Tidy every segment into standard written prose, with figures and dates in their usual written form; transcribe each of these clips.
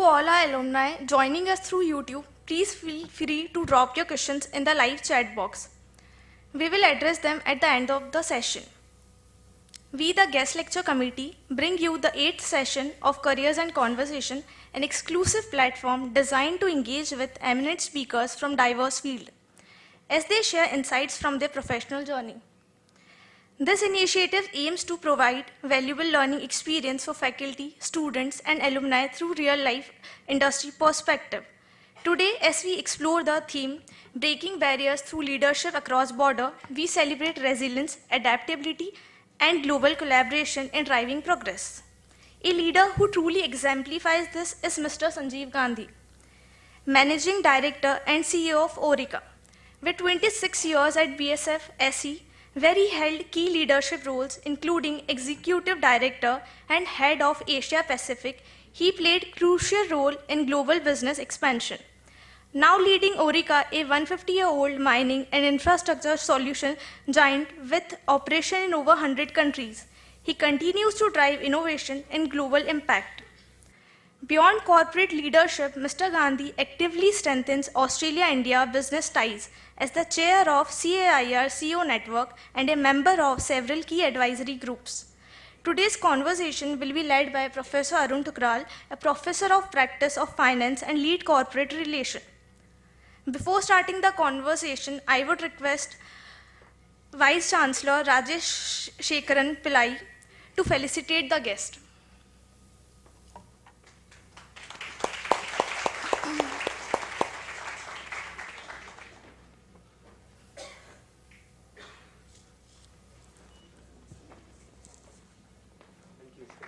all our alumni joining us through YouTube, please feel free to drop your questions in the live chat box. We will address them at the end of the session. We, the Guest Lecture Committee, bring you the 8th session of Careers and Conversation, an exclusive platform designed to engage with eminent speakers from diverse fields, as they share insights from their professional journey. This initiative aims to provide valuable learning experience for faculty, students, and alumni through real-life industry perspective. Today, as we explore the theme, Breaking Barriers Through Leadership Across Border, we celebrate resilience, adaptability, and global collaboration in driving progress. A leader who truly exemplifies this is Mr. Sanjeev Gandhi, Managing Director and CEO of Orica. With 26 years at BASF SE, where he held key leadership roles including Executive Director and Head of Asia Pacific, he played a crucial role in global business expansion. Now leading Orica, a 150-year-old mining and infrastructure solution giant with operation in over 100 countries, he continues to drive innovation and global impact. Beyond corporate leadership, Mr. Gandhi actively strengthens Australia-India business ties as the chair of CAIR CEO Network and a member of several key advisory groups. Today's conversation will be led by Professor Arun Thukral, a professor of practice of finance and lead corporate relations. Before starting the conversation, I would request Vice Chancellor Rajesh Shekaran Pillai to felicitate the guest.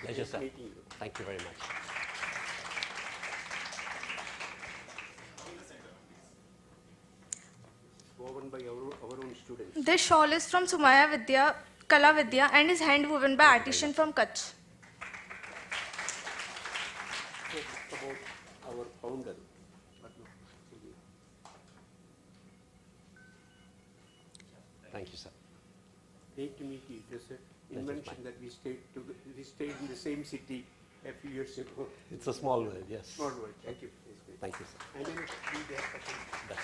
Pleasure, sir. Thank you very much. Woven by our own students. This shawl is from Somaiya Kala Vidya and is hand woven by artisan from Kutch. About our founder. Thank you, sir. Great to meet you. It was an invention that we stayed in the same city a few years ago. It's a small world, yes. Small world. Thank you. Thank you, sir. I will be there.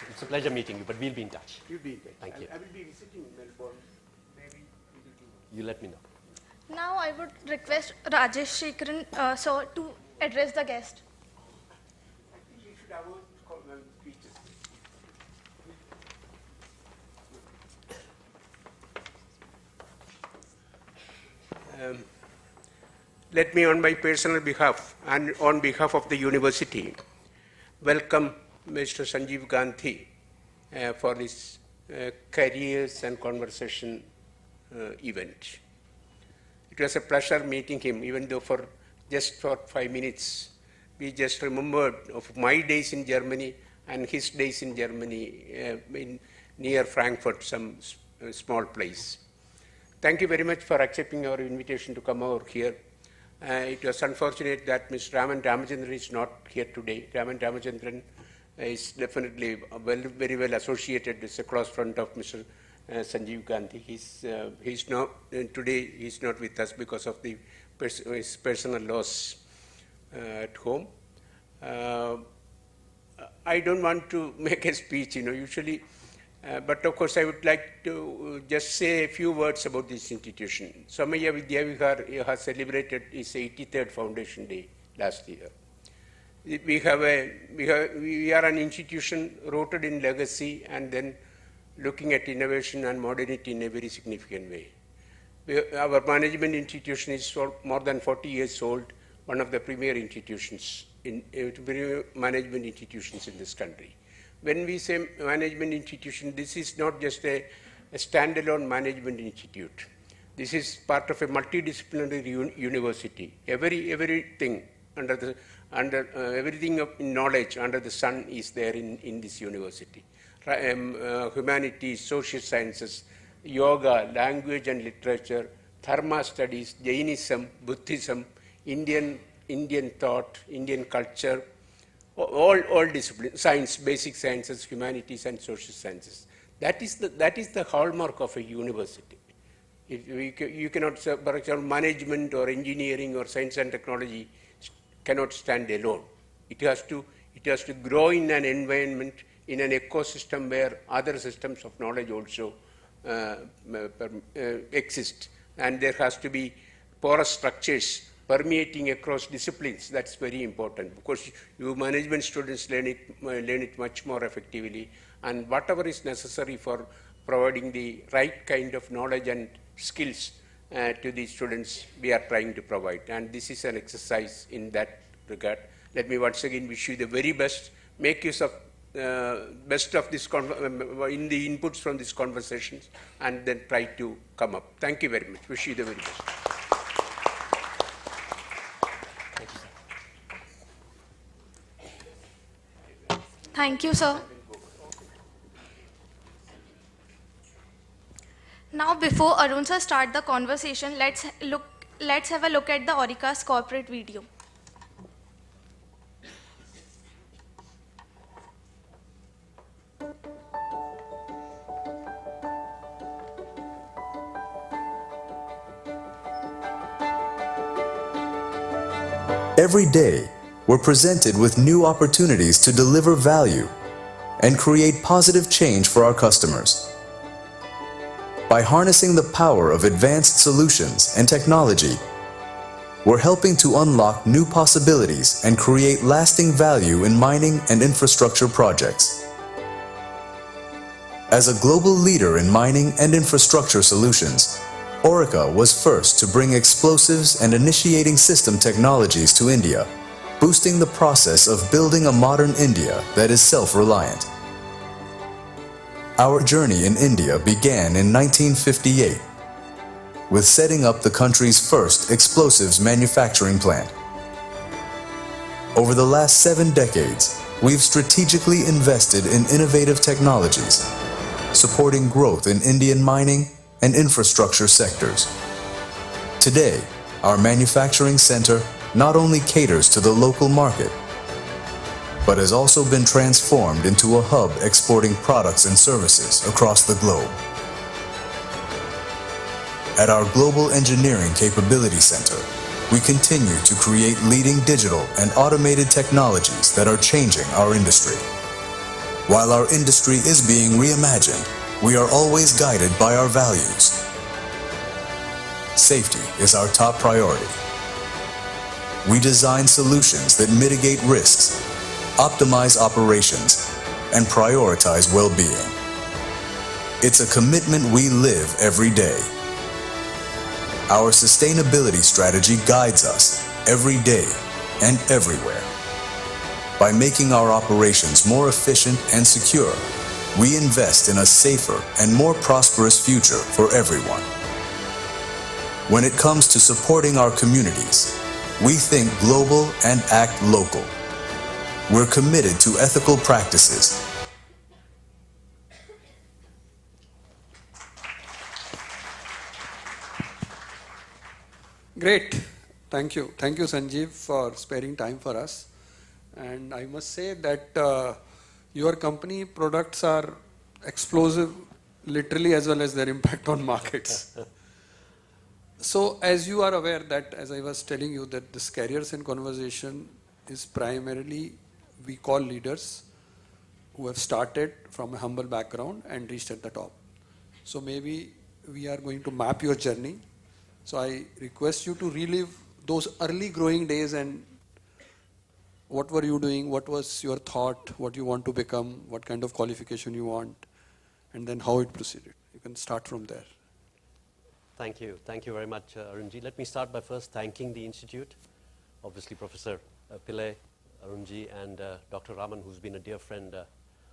It's a pleasure meeting you, but we'll be in touch. You'll be there. Thank you. I will be visiting Melbourne. Maybe we will do. You let me know. Now I would request Rajesh Shekaran sir to address the guest. I think we should have our speeches. Let me, on my personal behalf and on behalf of the university, welcome Mr. Sanjeev Gandhi for this Careers and Conversation event. It was a pleasure meeting him, even though for 5 minutes. We just remembered of my days in Germany and his days in Germany near Frankfurt, some small place. Thank you very much for accepting our invitation to come over here. It was unfortunate that Mr. Raman Ramachandran is not here today. Raman Ramachandran is definitely very well associated with the cross front of Mr. Sanjeev Gandhi. Today he's not with us because of his personal loss at home. I don't want to make a speech, usually. But of course, I would like to just say a few words about this institution. Somaiya Vidyavihar has celebrated its 83rd foundation day last year. We are an institution rooted in legacy and then looking at innovation and modernity in a very significant way. Our management institution is more than 40 years old, one of the premier institutions, management institutions in this country. When we say management institution, this is not just a standalone management institute. This is part of a multidisciplinary university. Everything everything of knowledge under the sun is there in this university. Humanities, social sciences, yoga, language and literature, Dharma studies, Jainism, Buddhism, Indian thought, Indian culture, all disciplines, science, basic sciences, humanities and social sciences. That is the hallmark of a university. You cannot, for example, management or engineering or science and technology cannot stand alone. It has to grow in an environment, in an ecosystem where other systems of knowledge also exist. And there has to be porous structures permeating across disciplines. That's very important, because you management students learn it much more effectively, and whatever is necessary for providing the right kind of knowledge and skills to the students, we are trying to provide. And this is an exercise in that regard. Let me once again wish you the very best. Make use of best of this in the inputs from these conversations, and then try to come up. Thank you very much. Wish you the very best. Thank you, sir. Now, before Arun sir start the conversation, let's have a look at the Orica's corporate video. Every day, we're presented with new opportunities to deliver value and create positive change for our customers. By harnessing the power of advanced solutions and technology, we're helping to unlock new possibilities and create lasting value in mining and infrastructure projects. As a global leader in mining and infrastructure solutions, Orica was first to bring explosives and initiating system technologies to India, boosting the process of building a modern India that is self-reliant. Our journey in India began in 1958 with setting up the country's first explosives manufacturing plant. Over the last 7 decades, we've strategically invested in innovative technologies, supporting growth in Indian mining and infrastructure sectors. Today, our manufacturing center not only caters to the local market, but has also been transformed into a hub exporting products and services across the globe. At our Global Engineering Capability Center, we continue to create leading digital and automated technologies that are changing our industry. While our industry is being reimagined, we are always guided by our values. Safety is our top priority. We design solutions that mitigate risks, optimize operations, and prioritize well-being. It's a commitment we live every day. Our sustainability strategy guides us every day and everywhere. By making our operations more efficient and secure, we invest in a safer and more prosperous future for everyone. When it comes to supporting our communities, we think global and act local. We're committed to ethical practices. Great. Thank you. Thank you, Sanjeev, for sparing time for us. And I must say that your company products are explosive, literally, as well as their impact on markets. So, as you are aware that, as I was telling you, that this Careers in Conversation is primarily, we call leaders who have started from a humble background and reached at the top. So maybe we are going to map your journey. So I request you to relive those early growing days and what were you doing, what was your thought, what you want to become, what kind of qualification you want, and then how it proceeded. You can start from there. Thank you. Thank you very much, Arunji. Let me start by first thanking the Institute, obviously Professor Pillai, Arunji, and Dr. Raman, who's been a dear friend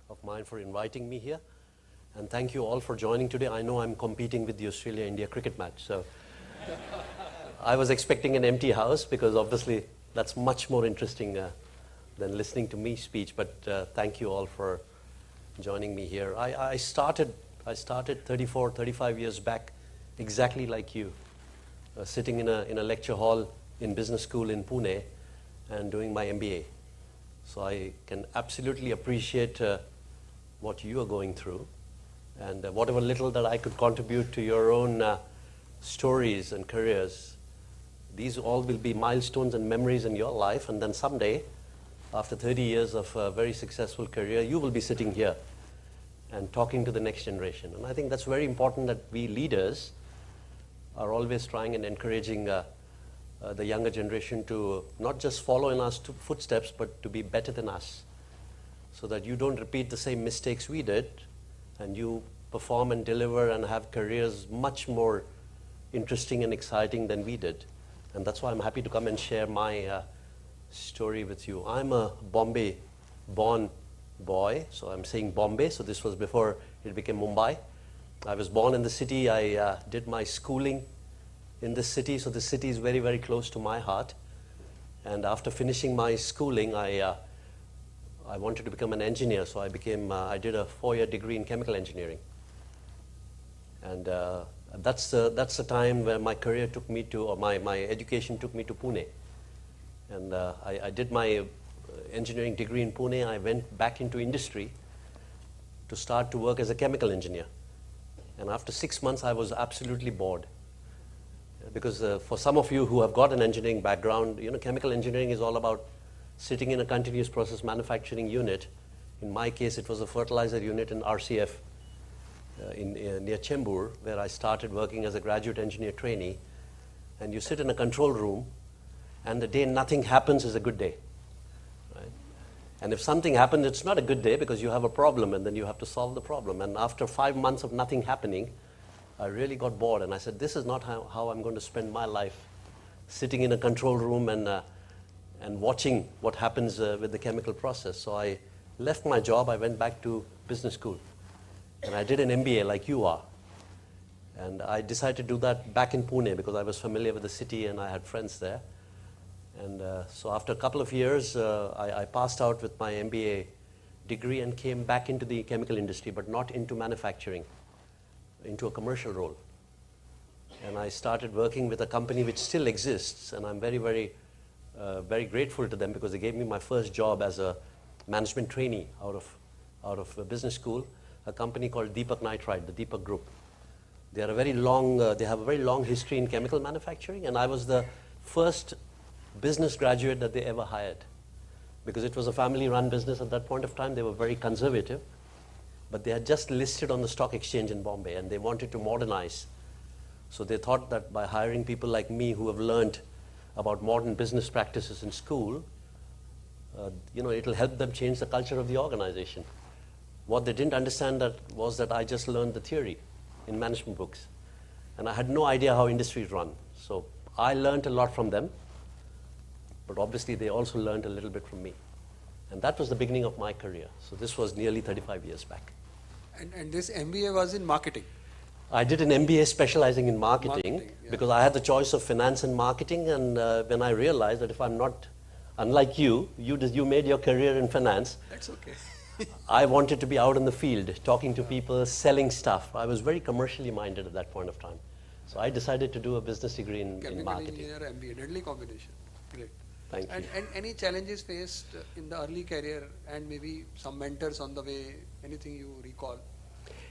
of mine, for inviting me here. And thank you all for joining today. I know I'm competing with the Australia-India cricket match, so I was expecting an empty house because obviously that's much more interesting than listening to me speech, but thank you all for joining me here. I started 34, 35 years back, exactly like you, sitting in a lecture hall in business school in Pune and doing my MBA. So I can absolutely appreciate what you are going through, and whatever little that I could contribute to your own stories and careers, these all will be milestones and memories in your life, and then someday after 30 years of a very successful career, you will be sitting here and talking to the next generation. And I think that's very important, that we leaders are always trying and encouraging the younger generation to not just follow in our footsteps, but to be better than us, so that you don't repeat the same mistakes we did, and you perform and deliver and have careers much more interesting and exciting than we did. And that's why I'm happy to come and share my story with you. I'm a Bombay-born boy, so I'm saying Bombay, so this was before it became Mumbai. I was born in the city. I did my schooling in the city, so the city is very, very close to my heart. And after finishing my schooling, I wanted to become an engineer, so I did a 4-year degree in chemical engineering. And that's the time where my career took me to, or my education took me to Pune. And I did my engineering degree in Pune. I went back into industry to start to work as a chemical engineer. And after 6 months, I was absolutely bored. Because for some of you who have got an engineering background, chemical engineering is all about sitting in a continuous process manufacturing unit. In my case, it was a fertilizer unit in RCF near Chembur, where I started working as a graduate engineer trainee. And you sit in a control room, and the day nothing happens is a good day. Right? And if something happens, it's not a good day, because you have a problem, and then you have to solve the problem. And after 5 months of nothing happening, I really got bored, and I said, this is not how I'm going to spend my life, sitting in a control room and watching what happens with the chemical process. So I left my job. I went back to business school, and I did an MBA like you are. And I decided to do that back in Pune, because I was familiar with the city and I had friends there. And so after a couple of years, I passed out with my MBA degree and came back into the chemical industry, but not into manufacturing, into a commercial role. And I started working with a company which still exists, and I'm very, very, very grateful to them, because they gave me my first job as a management trainee out of a business school, a company called Deepak Nitride, the Deepak Group. They have a very long history in chemical manufacturing, and I was the first business graduate that they ever hired, because it was a family-run business at that point of time. They were very conservative, but they had just listed on the stock exchange in Bombay, and they wanted to modernize. So they thought that by hiring people like me who have learned about modern business practices in school, it'll help them change the culture of the organization. What they didn't understand was that I just learned the theory in management books, and I had no idea how industries run. So I learned a lot from them, but obviously they also learned a little bit from me. And that was the beginning of my career. So this was nearly 35 years back. And this MBA was in marketing? I did an MBA specializing in marketing because I had the choice of finance and marketing. And when I realized that if I'm not, unlike you made your career in finance. That's okay. I wanted to be out in the field, talking to people, selling stuff. I was very commercially minded at that point of time. So I decided to do a business degree in marketing. Chemical engineer, MBA, deadly combination. Great. Thank you. And any challenges faced in the early career, and maybe some mentors on the way, anything you recall?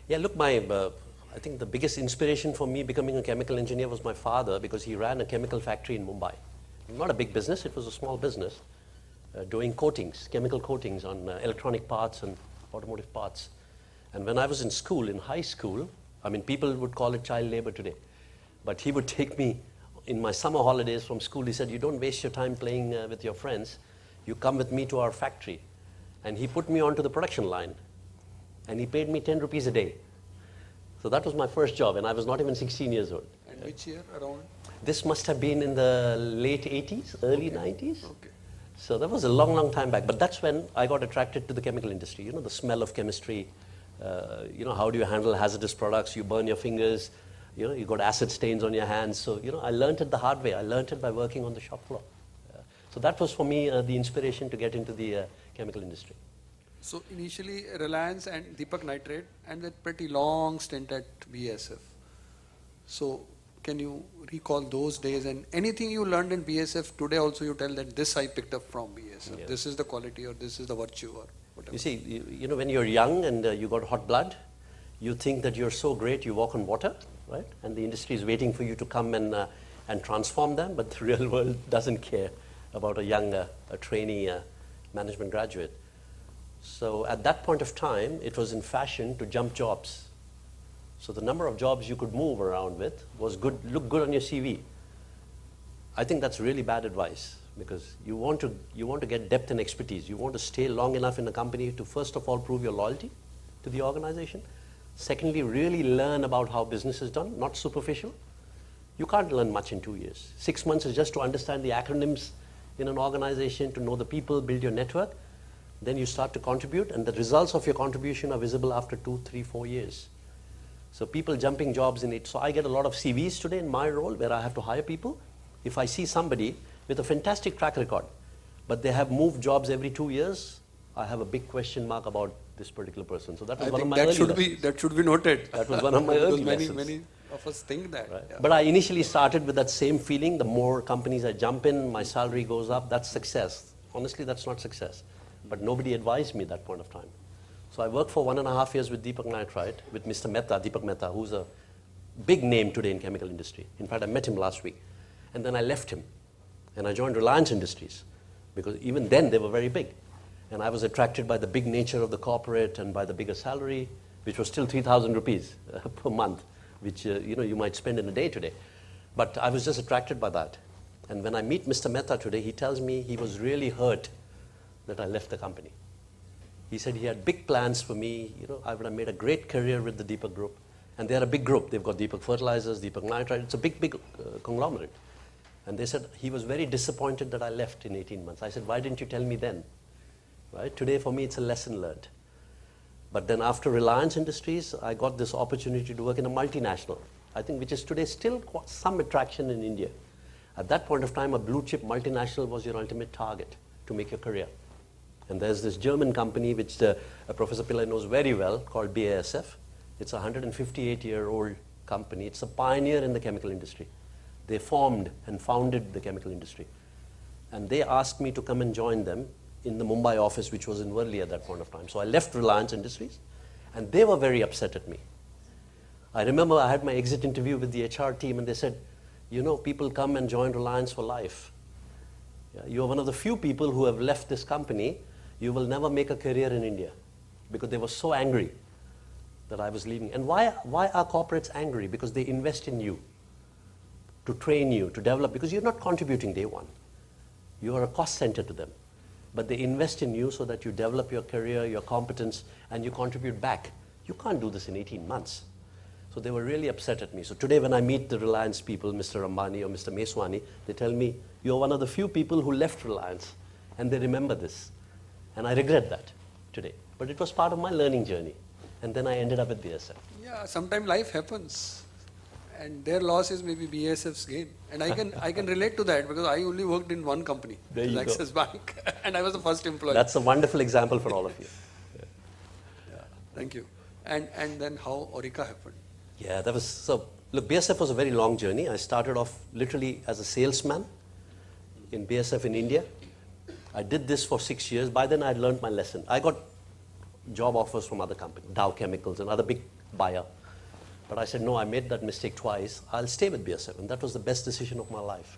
Yeah, look, I think the biggest inspiration for me becoming a chemical engineer was my father, because he ran a chemical factory in Mumbai. Not a big business, it was a small business, doing coatings, chemical coatings on electronic parts and automotive parts. And when I was in school, in high school, people would call it child labor today, but he would take me in my summer holidays from school. He said, you don't waste your time playing with your friends. You come with me to our factory. And he put me onto the production line. And he paid me 10 rupees a day. So that was my first job, and I was not even 16 years old. And which year around? This must have been in the late 80s, early 90s. Okay. So that was a long, long time back. But that's when I got attracted to the chemical industry. The smell of chemistry. How do you handle hazardous products? You burn your fingers. You got acid stains on your hands. So, I learned it the hard way. I learned it by working on the shop floor. So that was for me the inspiration to get into the chemical industry. So initially Reliance and Deepak Nitride, and that pretty long stint at BASF. So can you recall those days, and anything you learned in BASF today also you tell that this I picked up from BASF. Yeah. This is the quality, or this is the virtue, or whatever. You see, when you're young and you got hot blood, you think that you're so great, you walk on water, right? And the industry is waiting for you to come and transform them, but the real world doesn't care about a young a trainee management graduate. So at that point of time, it was in fashion to jump jobs. So the number of jobs you could move around with was good, look good on your CV. I think that's really bad advice, because you want to get depth and expertise. You want to stay long enough in a company to first of all prove your loyalty to the organization. Secondly, really learn about how business is done, not superficial. You can't learn much in 2 years. 6 months is just to understand the acronyms in an organization, to know the people, build your network. Then you start to contribute, and the results of your contribution are visible after 2, 3, 4 years. So people jumping jobs in it. So I get a lot of CVs today in my role where I have to hire people. If I see somebody with a fantastic track record, but they have moved jobs every 2 years, I have a big question mark about this particular person. So that was one of my early lessons. That should be noted. That was one of my early Because lessons. many of us think that. Right. Yeah. But I initially started with that same feeling. The more companies I jump in, my salary goes up. That's success. Honestly, that's not success. But nobody advised me at that point of time. So I worked for 1.5 years with Deepak Nitrite, with Mr. Mehta, Deepak Mehta, who's a big name today in chemical industry. In fact, I met him last week. And then I left him. And I joined Reliance Industries, because even then they were very big. And I was attracted by the big nature of the corporate and by the bigger salary, which was still 3,000 rupees per month, which you might spend in a day today. But I was just attracted by that. And when I meet Mr. Mehta today, he tells me he was really hurt that I left the company. He said he had big plans for me. I would have made a great career with the Deepak Group. And they're a big group. They've got Deepak Fertilizers, Deepak Nitrite. It's a big conglomerate. And they said he was very disappointed that I left in 18 months. I said, why didn't you tell me then? Right? Today, for me, it's a lesson learned. But then after Reliance Industries, I got this opportunity to work in a multinational, I think, which is today still got some attraction in India. At that point of time, a blue chip multinational was your ultimate target to make your career. And there's this German company, which Professor Pillai knows very well, called BASF. It's a 158-year-old company. It's a pioneer in the chemical industry. They formed and founded the chemical industry. And they asked me to come and join them in the Mumbai office, which was in Worli at that point of time. So I left Reliance Industries, and they were very upset at me. I remember I had my exit interview with the HR team, and they said, people come and join Reliance for life. You're one of the few people who have left this company. You will never make a career in India, because they were so angry that I was leaving. And why are corporates angry? Because they invest in you, to train you, to develop, because you're not contributing day one. You are a cost center to them. But they invest in you so that you develop your career, your competence, and you contribute back. You can't do this in 18 months. So they were really upset at me. So today when I meet the Reliance people, Mr. Ambani or Mr. Meswani, they tell me, you're one of the few people who left Reliance, and they remember this. And I regret that today. But it was part of my learning journey. And then I ended up at BASF. Yeah, sometimes life happens. And their loss is maybe BASF's gain. And I can relate to that, because I only worked in one company, Axis Bank, and I was the first employee. That's a wonderful example for all of you. Yeah, thank you. And then how Orica happened? Yeah, that was, so look, BASF was a very long journey. I started off literally as a salesman in BASF in India. I did this for 6 years. By then I had learned my lesson. I got job offers from other companies, Dow Chemicals, another big buyer. But I said, no, I made that mistake twice. I'll stay with BASF. And that was the best decision of my life.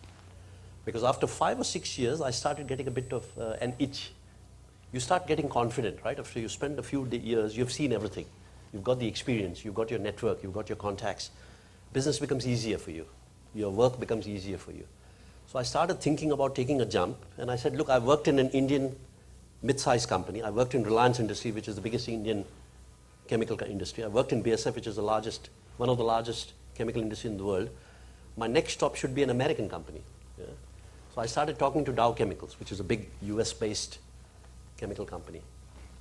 Because after 5 or 6 years, I started getting a bit of an itch. You start getting confident, right? After you spend a few years, you've seen everything. You've got the experience, you've got your network, you've got your contacts. Business becomes easier for you. Your work becomes easier for you. So I started thinking about taking a jump. And I said, look, I've worked in an Indian mid-sized company. I worked in Reliance Industries, which is the biggest Indian chemical industry. I worked in BASF, which is one of the largest chemical industry in the world. My next stop should be an American company. Yeah? So I started talking to Dow Chemicals, which is a big US-based chemical company.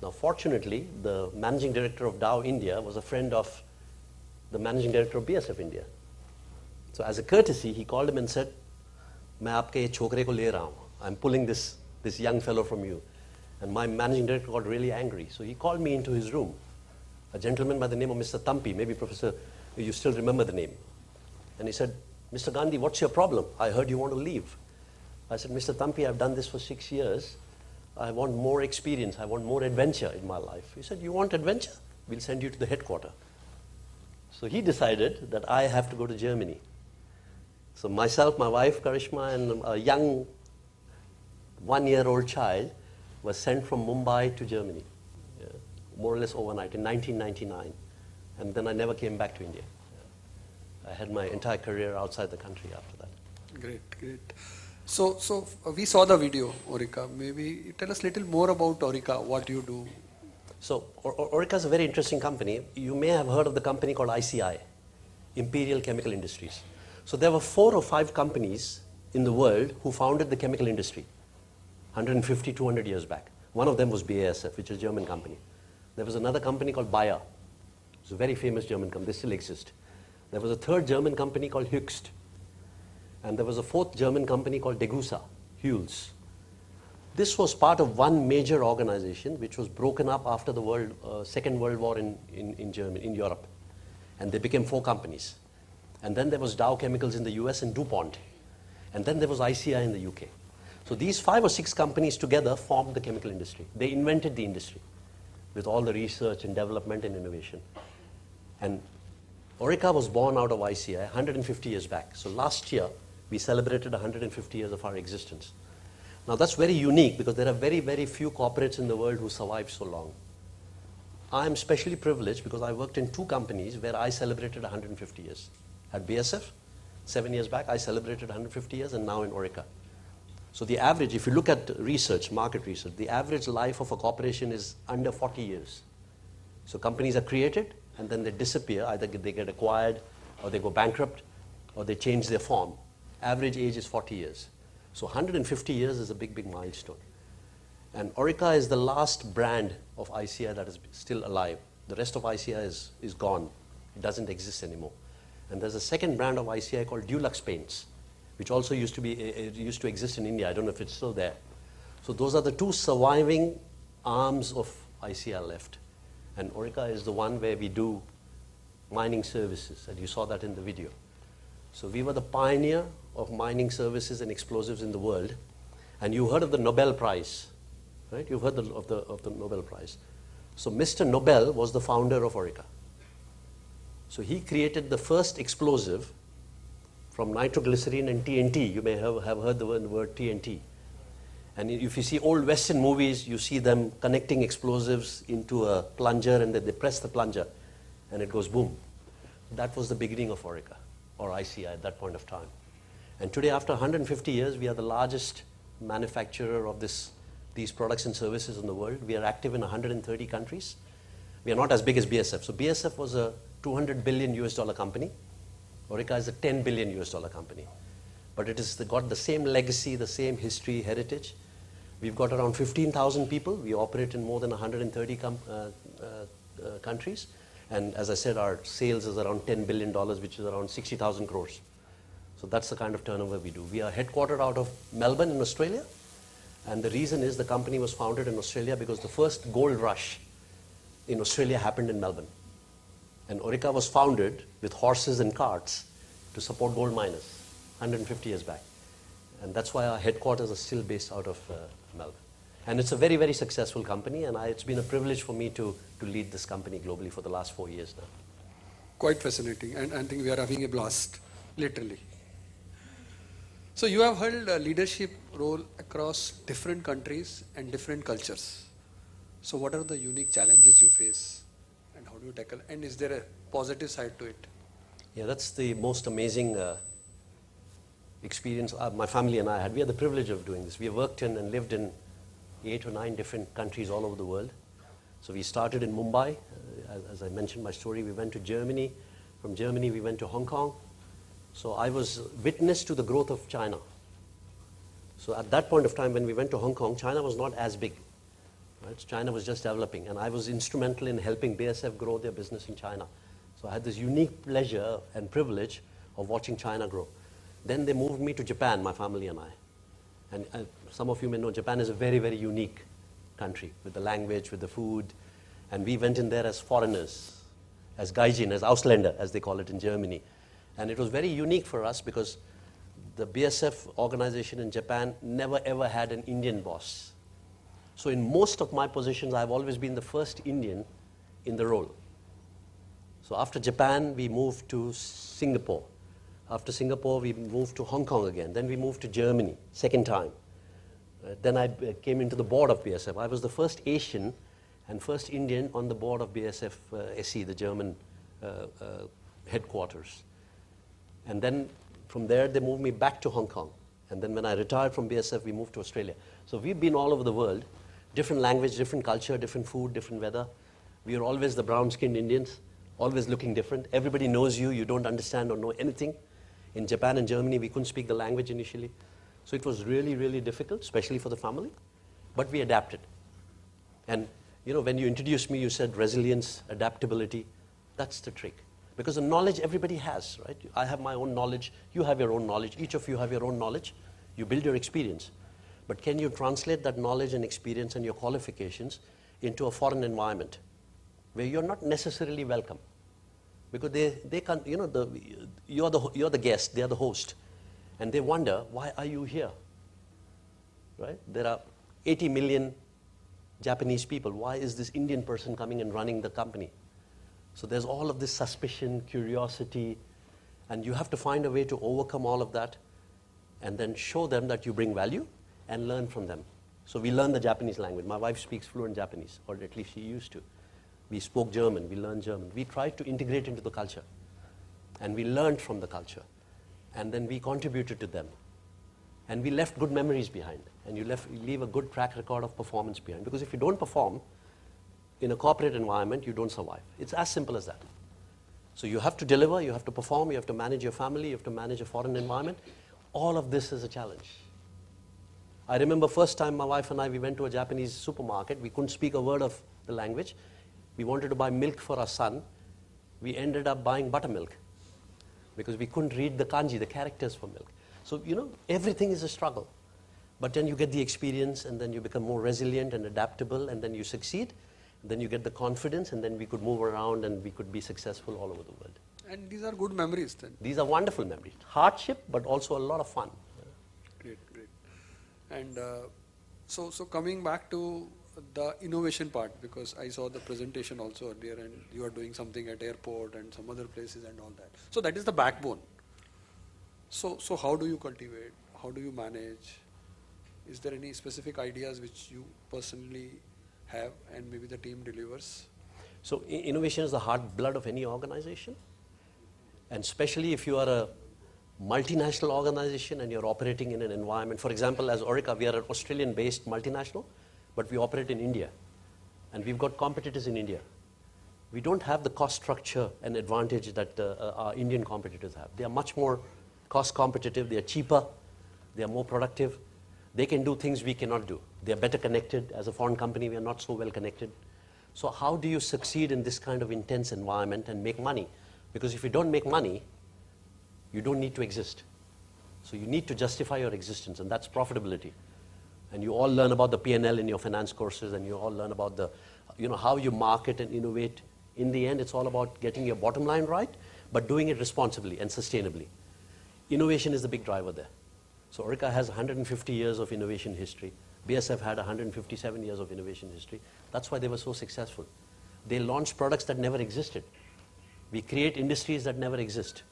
Now, fortunately, the managing director of Dow India was a friend of the managing director of BASF India. So as a courtesy, he called him and said, "मैं आपके ये छोकरे को ले रहा हूँ. I'm pulling this young fellow from you." And my managing director got really angry. So he called me into his room. A gentleman by the name of Mr. Tampi, maybe Professor, you still remember the name. And he said, "Mr. Gandhi, what's your problem? I heard you want to leave." I said, "Mr. Tampi, I've done this for 6 years. I want more experience. I want more adventure in my life." He said, "You want adventure? We'll send you to the headquarters." So he decided that I have to go to Germany. So myself, my wife, Karishma, and a young 1-year-old child was sent from Mumbai to Germany, more or less overnight in 1999. And then I never came back to India. I had my entire career outside the country after that. Great, great. So we saw the video, Orica. Maybe tell us a little more about Orica, what you do. So Orica is a very interesting company. You may have heard of the company called ICI, Imperial Chemical Industries. So there were 4 or 5 companies in the world who founded the chemical industry 150, 200 years back. One of them was BASF, which is a German company. There was another company called Bayer. It's a very famous German company. They still exist. There was a third German company called Höchst. And there was a fourth German company called Degussa, Huels. This was part of one major organization which was broken up after the Second World War in Germany, in Europe. And they became 4 companies. And then there was Dow Chemicals in the US and DuPont. And then there was ICI in the UK. So these 5 or 6 companies together formed the chemical industry. They invented the industry with all the research and development and innovation. And Orica was born out of ICI 150 years back. So last year, we celebrated 150 years of our existence. Now that's very unique because there are very, very few corporates in the world who survive so long. I'm especially privileged because I worked in 2 companies where I celebrated 150 years. At BASF, 7 years back, I celebrated 150 years, and now in Orica. So the average, if you look at research, market research, the average life of a corporation is under 40 years. So companies are created, and then they disappear. Either they get acquired, or they go bankrupt, or they change their form. Average age is 40 years. So 150 years is a big, big milestone. And Orica is the last brand of ICI that is still alive. The rest of ICI is gone. It doesn't exist anymore. And there's a second brand of ICI called Dulux Paints, which also used to exist in India. I don't know if it's still there. So those are the 2 surviving arms of ICI left. And Orica is the one where we do mining services, and you saw that in the video. So we were the pioneer of mining services and explosives in the world. And you heard of the Nobel Prize, right? You've heard of the Nobel Prize. So Mr. Nobel was the founder of Orica. So he created the first explosive from nitroglycerine and TNT. You may have heard the word TNT. And if you see old Western movies, you see them connecting explosives into a plunger, and then they press the plunger, and it goes boom. That was the beginning of Orica, or ICI at that point of time. And today, after 150 years, we are the largest manufacturer of these products and services in the world. We are active in 130 countries. We are not as big as BASF. So BASF was a $200 billion company. Orica is a $10 billion company. But it has got the same legacy, the same history, heritage. We've got around 15,000 people. We operate in more than 130 countries. And as I said, our sales is around $10 billion, which is around 60,000 crores. So that's the kind of turnover we do. We are headquartered out of Melbourne in Australia. And the reason is the company was founded in Australia because the first gold rush in Australia happened in Melbourne. And Orica was founded with horses and carts to support gold miners 150 years back. And that's why our headquarters are still based out of Melbourne. And it's a very, very successful company, and it's been a privilege for me to lead this company globally for the last 4 years now. Quite fascinating, and I think we are having a blast, literally. So you have held a leadership role across different countries and different cultures. So what are the unique challenges you face, and how do you tackle, and is there a positive side to it? Yeah, that's the most amazing experience my family and I had. We had the privilege of doing this. We worked in and lived in 8 or 9 different countries all over the world. So we started in Mumbai. As I mentioned my story, we went to Germany. From Germany, we went to Hong Kong. So I was witness to the growth of China. So at that point of time, when we went to Hong Kong, China was not as big. Right? China was just developing. And I was instrumental in helping BASF grow their business in China. So I had this unique pleasure and privilege of watching China grow. Then they moved me to Japan, my family and I. And some of you may know Japan is a very, very unique country with the language, with the food. And we went in there as foreigners, as Gaijin, as Ausländer, as they call it in Germany. And it was very unique for us because the BASF organization in Japan never ever had an Indian boss. So in most of my positions, I've always been the first Indian in the role. So after Japan, we moved to Singapore. After Singapore, we moved to Hong Kong again. Then we moved to Germany, second time. Then I came into the board of BASF. I was the first Asian and first Indian on the board of BASF SE, the German headquarters. And then from there, they moved me back to Hong Kong. And then when I retired from BASF, we moved to Australia. So we've been all over the world, different language, different culture, different food, different weather. We are always the brown-skinned Indians, always looking different. Everybody knows you, you don't understand or know anything. In Japan and Germany, we couldn't speak the language initially. So it was really, really difficult, especially for the family. But we adapted. And you know, when you introduced me, you said resilience, adaptability. That's the trick. Because the knowledge everybody has, right? I have my own knowledge, you have your own knowledge, each of you have your own knowledge. You build your experience. But can you translate that knowledge and experience and your qualifications into a foreign environment where you're not necessarily welcome? Because they can't, you know, you're the guest, they're the host. And they wonder, why are you here? Right? There are 80 million Japanese people. Why is this Indian person coming and running the company? So there's all of this suspicion, curiosity, and you have to find a way to overcome all of that and then show them that you bring value and learn from them. So we learn the Japanese language. My wife speaks fluent Japanese, or at least she used to. We spoke German, we learned German. We tried to integrate into the culture, and we learned from the culture, and then we contributed to them. And we left good memories behind, and you leave a good track record of performance behind. Because if you don't perform in a corporate environment, you don't survive. It's as simple as that. So you have to deliver, you have to perform, you have to manage your family, you have to manage a foreign environment. All of this is a challenge. I remember first time my wife and I, we went to a Japanese supermarket. We couldn't speak a word of the language. We wanted to buy milk for our son. We ended up buying buttermilk because we couldn't read the kanji, the characters for milk. So, you know, everything is a struggle. But then you get the experience, and then you become more resilient and adaptable, and then you succeed. Then you get the confidence, and then we could move around and we could be successful all over the world. And these are good memories then? These are wonderful memories. Hardship, but also a lot of fun. Great, great. And so coming back to the innovation part, because I saw the presentation also earlier, and you are doing something at airport and some other places and all that. So that is the backbone. So how do you cultivate? How do you manage? Is there any specific ideas which you personally have and maybe the team delivers? So innovation is the heartblood of any organization. And especially if you are a multinational organization and you're operating in an environment. For example, as Orica, we are an Australian-based multinational, but we operate in India. And we've got competitors in India. We don't have the cost structure and advantage that our Indian competitors have. They are much more cost competitive, they are cheaper, they are more productive. They can do things we cannot do. They are better connected. As a foreign company, we are not so well connected. So how do you succeed in this kind of intense environment and make money? Because if you don't make money, you don't need to exist. So you need to justify your existence, and that's profitability. And you all learn about the P&L in your finance courses, and you all learn about the, you know, how you market and innovate. In the end, it's all about getting your bottom line right, but doing it responsibly and sustainably. Innovation is the big driver there. So Orica has 150 years of innovation history. BASF had 157 years of innovation history. That's why they were so successful. They launched products that never existed. We create industries that never exist.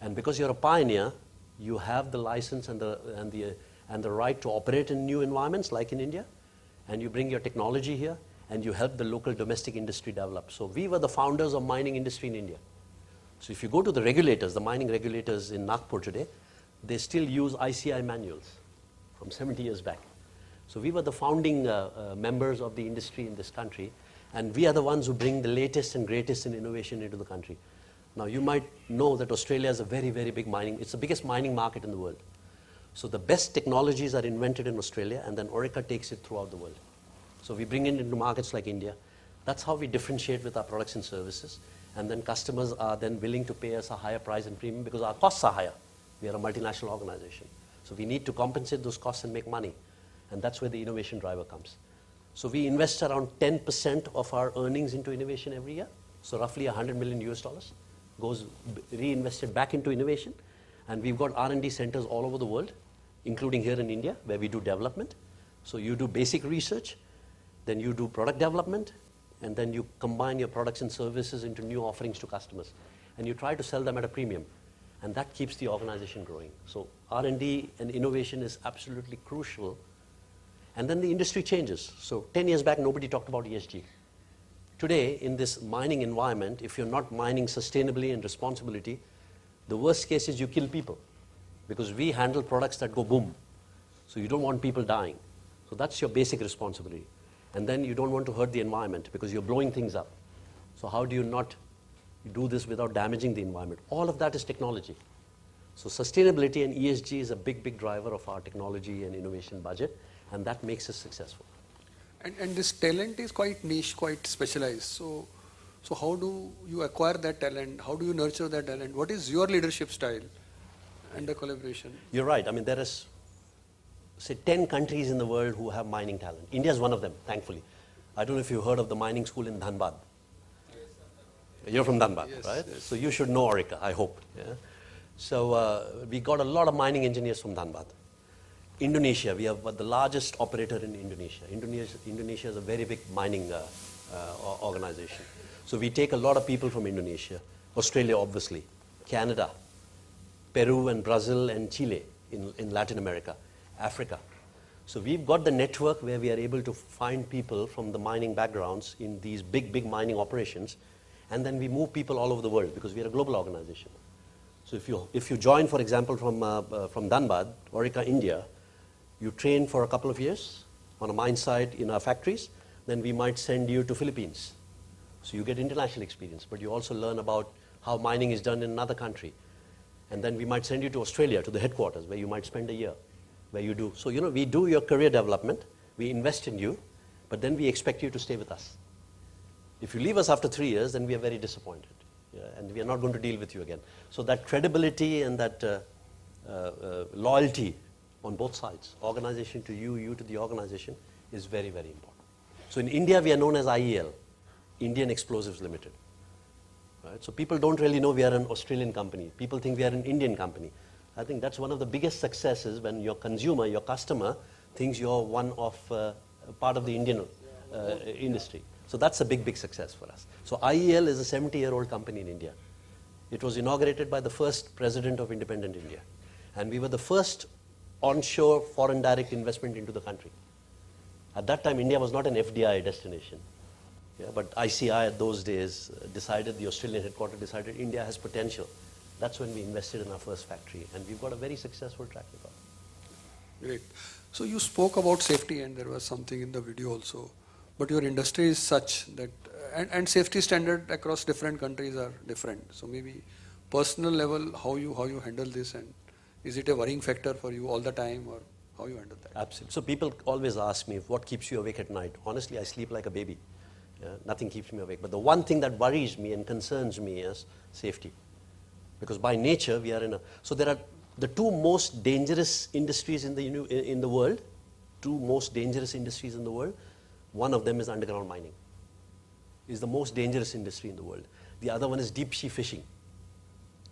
And because you're a pioneer, you have the license and the right to operate in new environments like in India, and you bring your technology here, and you help the local domestic industry develop. So we were the founders of mining industry in India. So if you go to the regulators, the mining regulators in Nagpur today, they still use ICI manuals from 70 years back. So we were the founding members of the industry in this country, and we are the ones who bring the latest and greatest in innovation into the country. Now you might know that Australia is a very, very big mining, it's the biggest mining market in the world. So the best technologies are invented in Australia, and then Orica takes it throughout the world. So we bring it into markets like India. That's how we differentiate with our products and services. And then customers are then willing to pay us a higher price and premium because our costs are higher. We are a multinational organization. So we need to compensate those costs and make money. And that's where the innovation driver comes. So we invest around 10% of our earnings into innovation every year. So roughly $100 million goes reinvested back into innovation. And we've got R&D centers all over the world, including here in India, where we do development. So you do basic research, then you do product development, and then you combine your products and services into new offerings to customers. And you try to sell them at a premium. And that keeps the organization growing. So R&D and innovation is absolutely crucial And then the industry changes. So 10 years back, nobody talked about ESG. Today, in this mining environment, if you're not mining sustainably and responsibility, the worst case is you kill people, because we handle products that go boom. So you don't want people dying. So that's your basic responsibility. And then you don't want to hurt the environment because you're blowing things up. So how do you not do this without damaging the environment? All of that is technology. So sustainability and ESG is a big, big driver of our technology and innovation budget, and that makes us successful. And this talent is quite niche, quite specialized. So how do you acquire that talent? How do you nurture that talent? What is your leadership style and the collaboration? You're right. I mean, there is, say, 10 countries in the world who have mining talent. India is one of them, thankfully. I don't know if you've heard of the mining school in Dhanbad. You're from Dhanbad, yes, right? Yes. So you should know Orica, I hope. Yeah? So we got a lot of mining engineers from Dhanbad. Indonesia, we have the largest operator in Indonesia. Indonesia is a very big mining organization. So we take a lot of people from Indonesia, Australia obviously, Canada, Peru and Brazil and Chile in Latin America, Africa. So we've got the network where we are able to find people from the mining backgrounds in these big, big mining operations, and then we move people all over the world because we are a global organization. So if you join, for example, from Dhanbad, Orica, India, you train for a couple of years on a mine site in our factories, then we might send you to Philippines. So you get international experience, but you also learn about how mining is done in another country. And then we might send you to Australia, to the headquarters, where you might spend a year, where you do. So, we do your career development, we invest in you, but then we expect you to stay with us. If you leave us after 3 years, then we are very disappointed. Yeah, and we are not going to deal with you again. So that credibility and that loyalty on both sides, organization to you, you to the organization, is very, very important. So in India, we are known as IEL, Indian Explosives Limited. Right? So people don't really know we are an Australian company. People think we are an Indian company. I think that's one of the biggest successes when your consumer, your customer, thinks you're one of part of the Indian industry. So that's a big, big success for us. So IEL is a 70-year-old company in India. It was inaugurated by the first president of independent India. And we were the first onshore foreign direct investment into the country. At that time, India was not an FDI destination. Yeah, but ICI at those days decided, the Australian headquarters decided India has potential. That's when we invested in our first factory. And we've got a very successful track record. Great. So you spoke about safety, and there was something in the video also. But your industry is such that, and safety standard across different countries are different. So maybe personal level, how you handle this, and is it a worrying factor for you all the time, or how you handle that? Absolutely. So people always ask me, what keeps you awake at night? Honestly, I sleep like a baby. Nothing keeps me awake. But the one thing that worries me and concerns me is safety. Because by nature, we are in a... So there are the two most dangerous industries in the world, two most dangerous industries in the world. One of them is underground mining. It's the most dangerous industry in the world. The other one is deep sea fishing.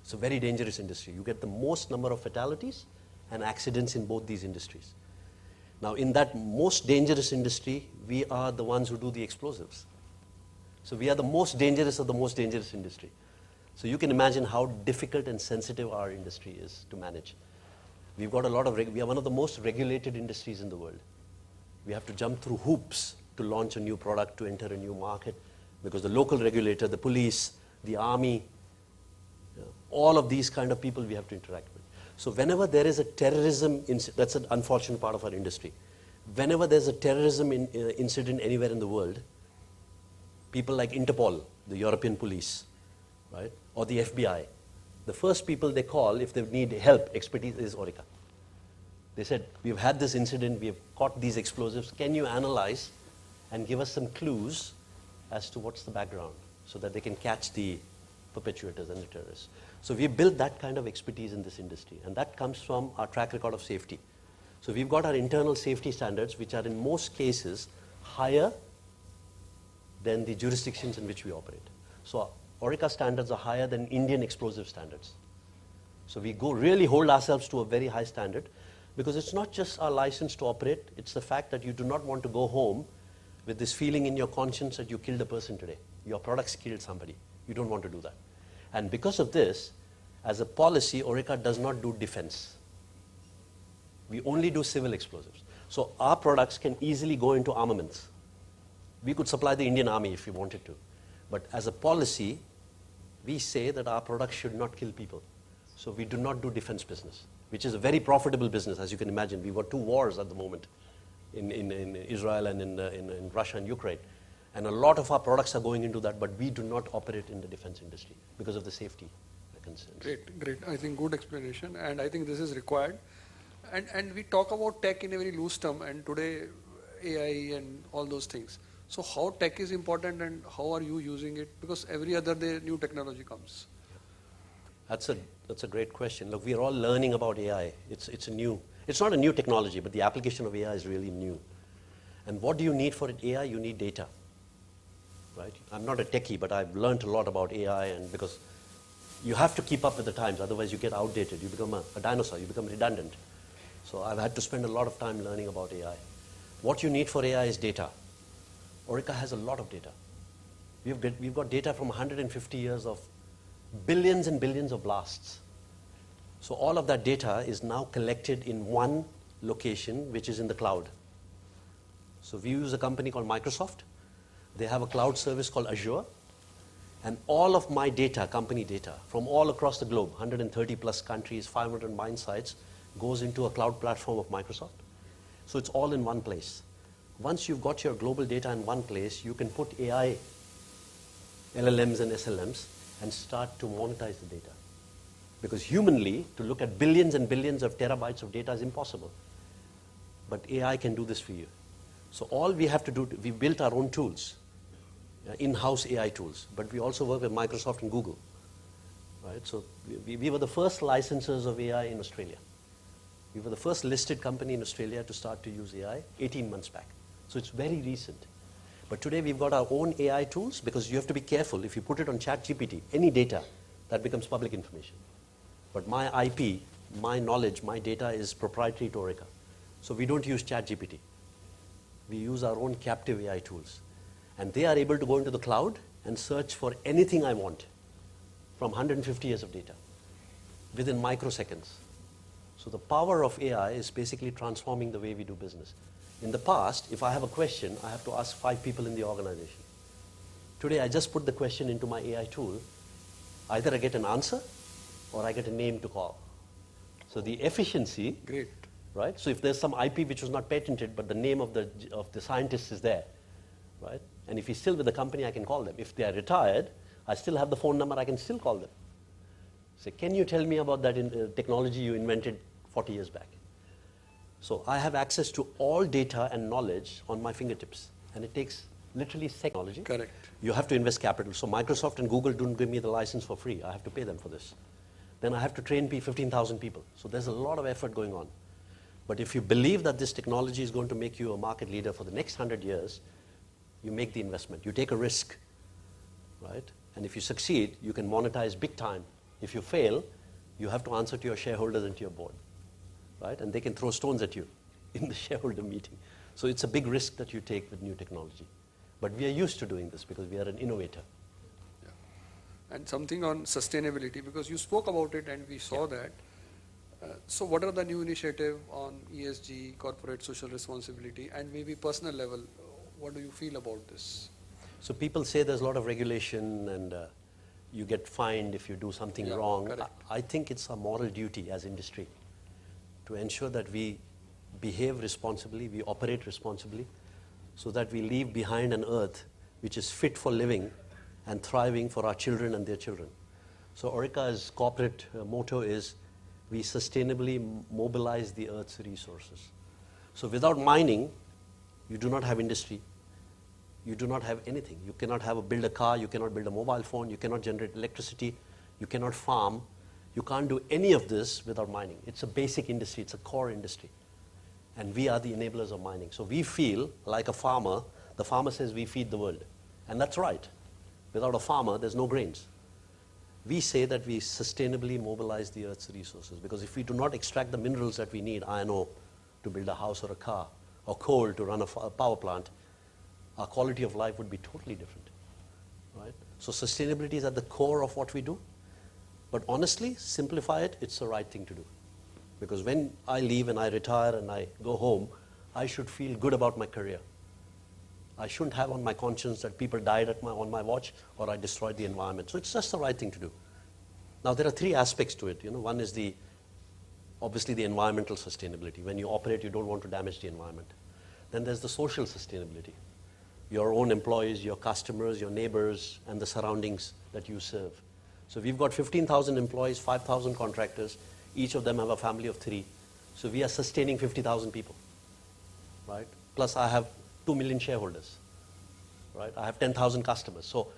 It's a very dangerous industry. You get the most number of fatalities and accidents in both these industries. Now, in that most dangerous industry, we are the ones who do the explosives. So we are the most dangerous of the most dangerous industry. So you can imagine how difficult and sensitive our industry is to manage. We've got a lot of, we are one of the most regulated industries in the world. We have to jump through hoops to launch a new product, to enter a new market, because the local regulator, the police, the army, all of these kind of people we have to interact with. So whenever there is a terrorism, that's an unfortunate part of our industry. Whenever there's a terrorism incident anywhere in the world, people like Interpol, the European police, right, or the FBI, the first people they call if they need help, expertise, is Orica. They said, we've had this incident, we've caught these explosives, can you analyze and give us some clues as to what's the background so that they can catch the perpetrators and the terrorists. So we built that kind of expertise in this industry, and that comes from our track record of safety. So we've got our internal safety standards, which are in most cases higher than the jurisdictions in which we operate. So Orica standards are higher than Indian explosive standards. So we really hold ourselves to a very high standard, because it's not just our license to operate, it's the fact that you do not want to go home with this feeling in your conscience that you killed a person today. Your products killed somebody. You don't want to do that. And because of this, as a policy, Orica does not do defense. We only do civil explosives. So our products can easily go into armaments. We could supply the Indian Army if we wanted to. But as a policy, we say that our products should not kill people. So we do not do defense business, which is a very profitable business, as you can imagine. We've got 2 wars at the moment in Israel and in Russia and Ukraine. And a lot of our products are going into that, but we do not operate in the defense industry because of the safety concerns. Great, great. I think good explanation, and I think this is required. And we talk about tech in a very loose term, and today AI and all those things. So how tech is important and how are you using it? Because every other day new technology comes. That's a great question. Look, we are all learning about AI. It's not a new technology, but the application of AI is really new. And what do you need for AI? You need data, right? I'm not a techie, but I've learned a lot about AI, and because you have to keep up with the times, otherwise you get outdated. You become a dinosaur, you become redundant. So I've had to spend a lot of time learning about AI. What you need for AI is data. Orica has a lot of data. We've got data from 150 years of billions and billions of blasts. So all of that data is now collected in one location, which is in the cloud. So we use a company called Microsoft. They have a cloud service called Azure. And all of my data, company data, from all across the globe, 130 plus countries, 500 mine sites, goes into a cloud platform of Microsoft. So it's all in one place. Once you've got your global data in one place, you can put AI, LLMs and SLMs, and start to monetize the data. Because humanly, to look at billions and billions of terabytes of data is impossible. But AI can do this for you. So all we have to do, we built our own tools, in-house AI tools, but we also work with Microsoft and Google. Right? So we were the first licensors of AI in Australia. We were the first listed company in Australia to start to use AI 18 months back. So it's very recent. But today we've got our own AI tools, because you have to be careful. If you put it on ChatGPT, any data, that becomes public information. But my IP, my knowledge, my data is proprietary to Orica. So we don't use ChatGPT. We use our own captive AI tools. And they are able to go into the cloud and search for anything I want from 150 years of data within microseconds. So the power of AI is basically transforming the way we do business. In the past, if I have a question, I have to ask 5 people in the organization. Today, I just put the question into my AI tool. Either I get an answer or I get a name to call. So the efficiency, Great. right? So if there's some IP which was not patented, but the name of the scientist is there, right? And if he's still with the company, I can call them. If they are retired, I still have the phone number, I can still call them. Say, can you tell me about that technology you invented 40 years back? So I have access to all data and knowledge on my fingertips. And it takes literally seconds. Correct. You have to invest capital. So Microsoft and Google don't give me the license for free. I have to pay them for this. Then I have to train 15,000 people. So there's a lot of effort going on. But if you believe that this technology is going to make you a market leader for the next 100 years, you make the investment. You take a risk, right? And if you succeed, you can monetize big time. If you fail, you have to answer to your shareholders and to your board, right? And they can throw stones at you in the shareholder meeting. So it's a big risk that you take with new technology. But we are used to doing this because we are an innovator. Yeah. And something on sustainability, because you spoke about it and we saw that. So what are the new initiatives on ESG, corporate social responsibility, and maybe personal level? What do you feel about this? So people say there's a lot of regulation and you get fined if you do something wrong. I think it's a moral duty as industry to ensure that we behave responsibly, we operate responsibly, so that we leave behind an earth which is fit for living and thriving for our children and their children. So Orica's corporate motto is, we sustainably mobilize the earth's resources. So without mining, you do not have industry. You do not have anything. You cannot build a car, you cannot build a mobile phone, you cannot generate electricity, you cannot farm. You can't do any of this without mining. It's a basic industry, it's a core industry. And we are the enablers of mining. So we feel like a farmer. The farmer says we feed the world. And that's right. Without a farmer, there's no grains. We say that we sustainably mobilize the earth's resources, because if we do not extract the minerals that we need, iron ore to build a house or a car, or coal to run a power plant, our quality of life would be totally different, right? So sustainability is at the core of what we do. But honestly, simplify it, it's the right thing to do. Because when I leave and I retire and I go home, I should feel good about my career. I shouldn't have on my conscience that people died on my watch or I destroyed the environment. So it's just the right thing to do. Now there are three aspects to it. One is obviously the environmental sustainability. When you operate, you don't want to damage the environment. Then there's the social sustainability. Your own employees, your customers, your neighbors, and the surroundings that you serve. So we've got 15,000 employees, 5,000 contractors. Each of them have a family of 3. So we are sustaining 50,000 people, right? Plus I have 2 million shareholders, right? I have 10,000 customers. So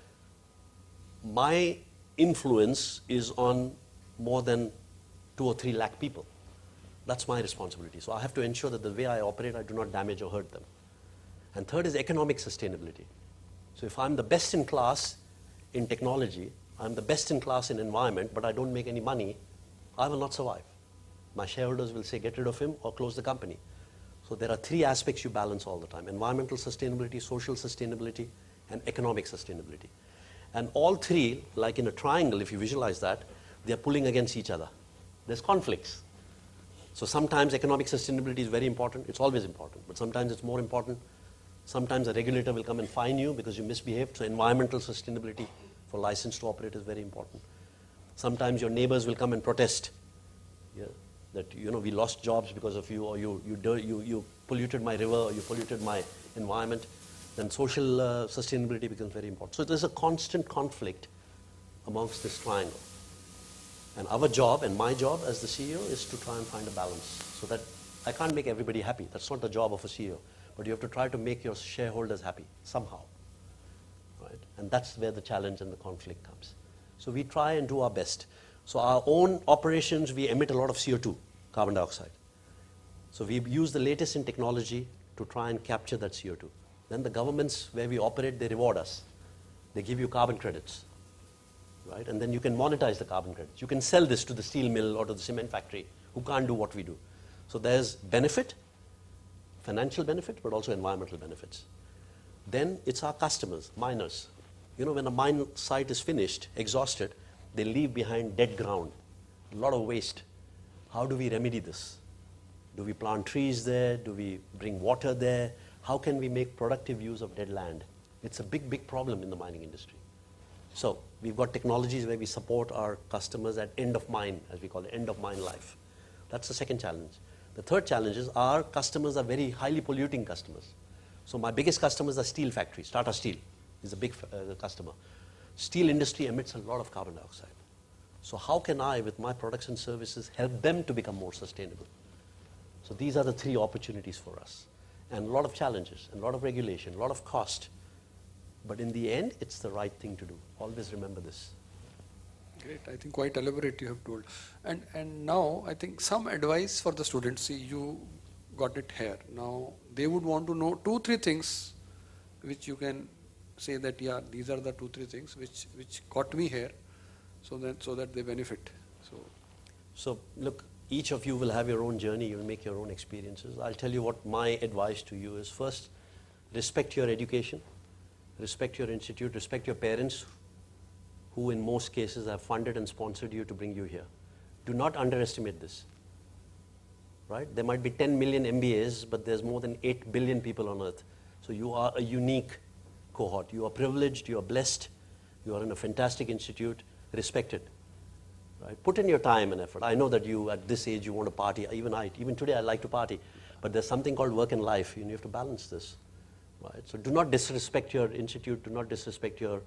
my influence is on more than 2 or 3 lakh people. That's my responsibility. So I have to ensure that the way I operate, I do not damage or hurt them. And third is economic sustainability. So if I'm the best in class in technology, I'm the best in class in environment, but I don't make any money, I will not survive. My shareholders will say, get rid of him or close the company. So there are 3 aspects you balance all the time: environmental sustainability, social sustainability, and economic sustainability. And all 3, like in a triangle, if you visualize that, they're pulling against each other. There's conflicts. So sometimes economic sustainability is very important. It's always important, but sometimes it's more important. Sometimes a regulator will come and fine you because you misbehaved. So environmental sustainability for license to operate is very important. Sometimes your neighbors will come and protest. Yeah, that we lost jobs because of you, or you polluted my river, or you polluted my environment. Then social sustainability becomes very important. So there's a constant conflict amongst this triangle. And our job, and my job as the CEO, is to try and find a balance. So that I can't make everybody happy. That's not the job of a CEO. But you have to try to make your shareholders happy somehow, right? And that's where the challenge and the conflict comes. So we try and do our best. So our own operations, we emit a lot of CO2, carbon dioxide. So we use the latest in technology to try and capture that CO2. Then the governments where we operate, they reward us. They give you carbon credits, right? And then you can monetize the carbon credits. You can sell this to the steel mill or to the cement factory who can't do what we do. So there's benefit, financial benefit, but also environmental benefits. Then it's our customers, miners. When a mine site is finished, exhausted, they leave behind dead ground, a lot of waste. How do we remedy this? Do we plant trees there? Do we bring water there? How can we make productive use of dead land? It's a big, big problem in the mining industry. So we've got technologies where we support our customers at end of mine, as we call it, end of mine life. That's the second challenge. The third challenge is our customers are very highly polluting customers. So my biggest customers are steel factories. Tata Steel is a big customer. Steel industry emits a lot of carbon dioxide. So how can I, with my products and services, help them to become more sustainable? So these are the 3 opportunities for us. And a lot of challenges, and a lot of regulation, a lot of cost. But in the end, it's the right thing to do. Always remember this. Great. I think quite elaborate you have told. And now I think some advice for the students. See, you got it here. Now they would want to know 2-3 things which you can say that, yeah, these are the 2-3 things which got me here, so that they benefit. So look, each of you will have your own journey. You will make your own experiences. I'll tell you what my advice to you is. First, respect your education, respect your institute, respect your parents, who in most cases have funded and sponsored you to bring you here. Do not underestimate this, right? There might be 10 million MBAs, but there's more than 8 billion people on earth. So you are a unique cohort. You are privileged, you are blessed, you are in a fantastic institute, respect it, right? Put in your time and effort. I know that you, at this age, you want to party. Even today, I like to party. But there's something called work and life. You have to balance this, right? So do not disrespect your institute, do not disrespect your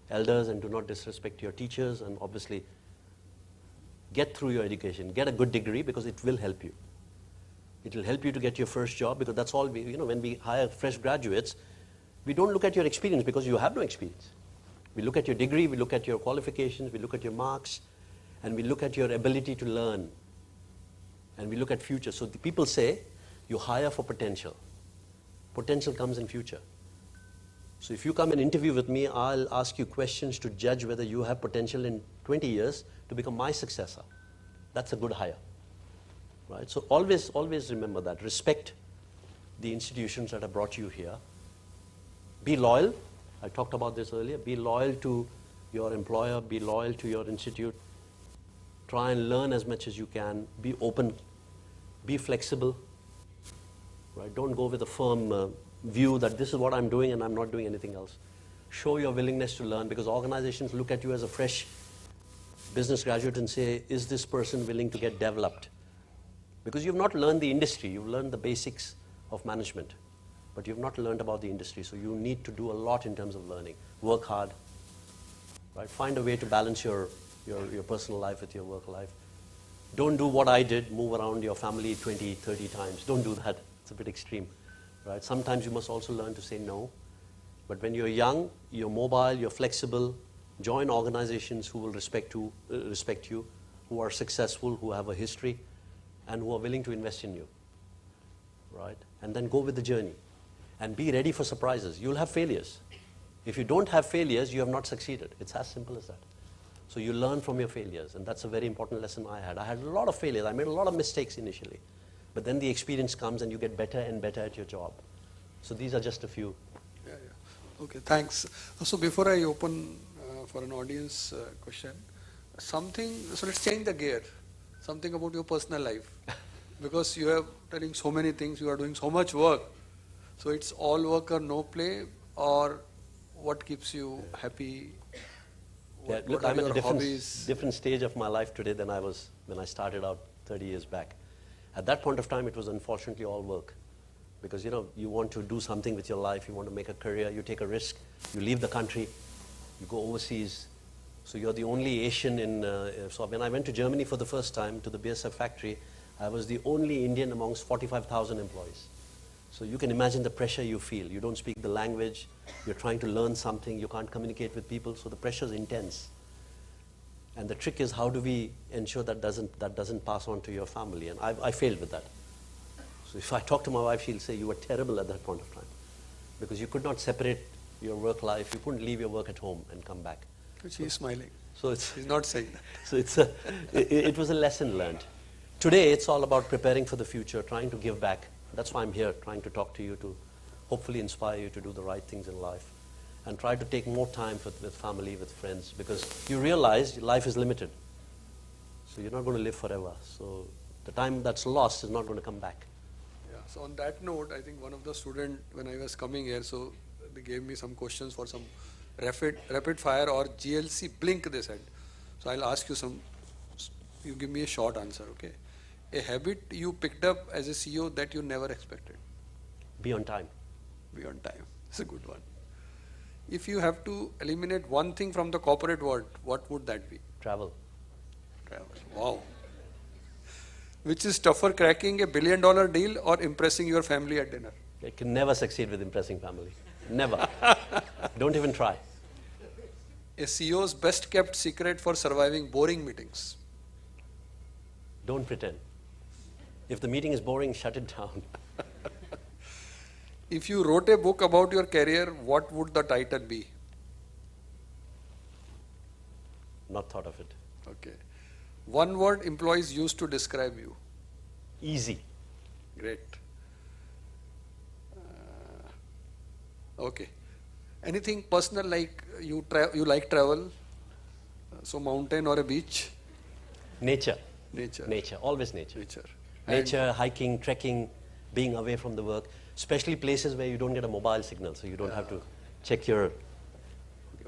elders, and do not disrespect your teachers, and obviously get through your education, get a good degree, because it will help you. It will help you to get your first job, because that's all when we hire fresh graduates, we don't look at your experience because you have no experience. We look at your degree, we look at your qualifications, we look at your marks, and we look at your ability to learn, and we look at future. So the people say you hire for potential. Potential comes in future. So if you come and interview with me, I'll ask you questions to judge whether you have potential in 20 years to become my successor. That's a good hire, right? So always remember that. Respect the institutions that have brought you here. Be loyal. I talked about this earlier. Be loyal to your employer. Be loyal to your institute. Try and learn as much as you can. Be open Be flexible, right? Don't go with a firm view that this is what I'm doing and I'm not doing anything else. Show your willingness to learn, because organizations look at you as a fresh business graduate and say, is this person willing to get developed? Because you've not learned the industry, you've learned the basics of management, but you've not learned about the industry, so you need to do a lot in terms of learning. Work hard, right? Find a way to balance your personal life with your work life. Don't do what I did, move around your family 20, 30 times. Don't do that, it's a bit extreme, right? Sometimes you must also learn to say no. But when you're young, you're mobile, you're flexible, join organizations who will respect you, who are successful, who have a history, and who are willing to invest in you, right? And then go with the journey. And be ready for surprises. You'll have failures. If you don't have failures, you have not succeeded. It's as simple as that. So you learn from your failures, and that's a very important lesson I had. I had a lot of failures. I made a lot of mistakes initially. But then the experience comes and you get better and better at your job. So these are just a few. Yeah. Okay, thanks. So before I open for an audience question, so let's change the gear. Something about your personal life. Because you are telling so many things, you are doing so much work. So it's all work or no play, or what keeps you happy? What Look, are I'm at your a hobbies? different stage of my life today than I was when I started out 30 years back. At that point of time, it was unfortunately all work. Because you want to do something with your life, you want to make a career, you take a risk, you leave the country, you go overseas. So you're the only Asian so when I went to Germany for the first time, to the BASF factory, I was the only Indian amongst 45,000 employees. So you can imagine the pressure you feel. You don't speak the language, you're trying to learn something, you can't communicate with people, so the pressure is intense. And the trick is, how do we ensure that doesn't pass on to your family? And I failed with that. So if I talk to my wife, she'll say, you were terrible at that point of time. Because you could not separate your work life, you couldn't leave your work at home and come back. She's smiling. So She's not saying that. So it was a lesson learned. Today, it's all about preparing for the future, trying to give back. That's why I'm here, trying to talk to you, to hopefully inspire you to do the right things in life. And try to take more time with family, with friends, because you realize life is limited. So you're not going to live forever. So the time that's lost is not going to come back. Yeah. So on that note, I think one of the students, when I was coming here, so they gave me some questions for some rapid fire or GLC blink, they said. So I'll ask you you give me a short answer, okay? A habit you picked up as a CEO that you never expected? Be on time. Be on time. It's a good one. If you have to eliminate one thing from the corporate world, what would that be? Travel. Travel. Wow. Which is tougher, cracking $1 billion deal or impressing your family at dinner? You can never succeed with impressing family. Never. Don't even try. A CEO's best kept secret for surviving boring meetings? Don't pretend. If the meeting is boring, shut it down. If you wrote a book about your career, what would the title be? Not thought of it. Okay. One word employees use to describe you? Easy. Great. Okay. Anything personal, like you like travel? So mountain or a beach? Nature. Nature. Nature. Always nature. Nature. Nature, hiking, trekking, being away from the work, especially places where you don't get a mobile signal, so you don't have to check your...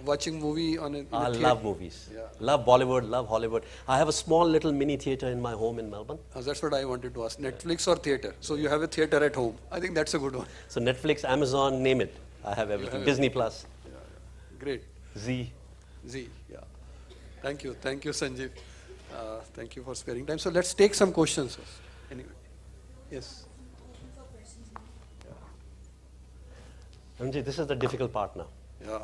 Watching movie on a I theater. love movies. Yeah. Love Bollywood, love Hollywood. I have a small little mini theater in my home in Melbourne. That's what I wanted to ask. Netflix or theater? So you have a theater at home. I think that's a good one. So Netflix, Amazon, name it. I have everything. Disney Plus. Yeah. Great. Z. Yeah. Thank you, Sanjeev. Thank you for sparing time. So let's take some questions. Anyway, yes. Anji, this is the difficult part now. Yeah.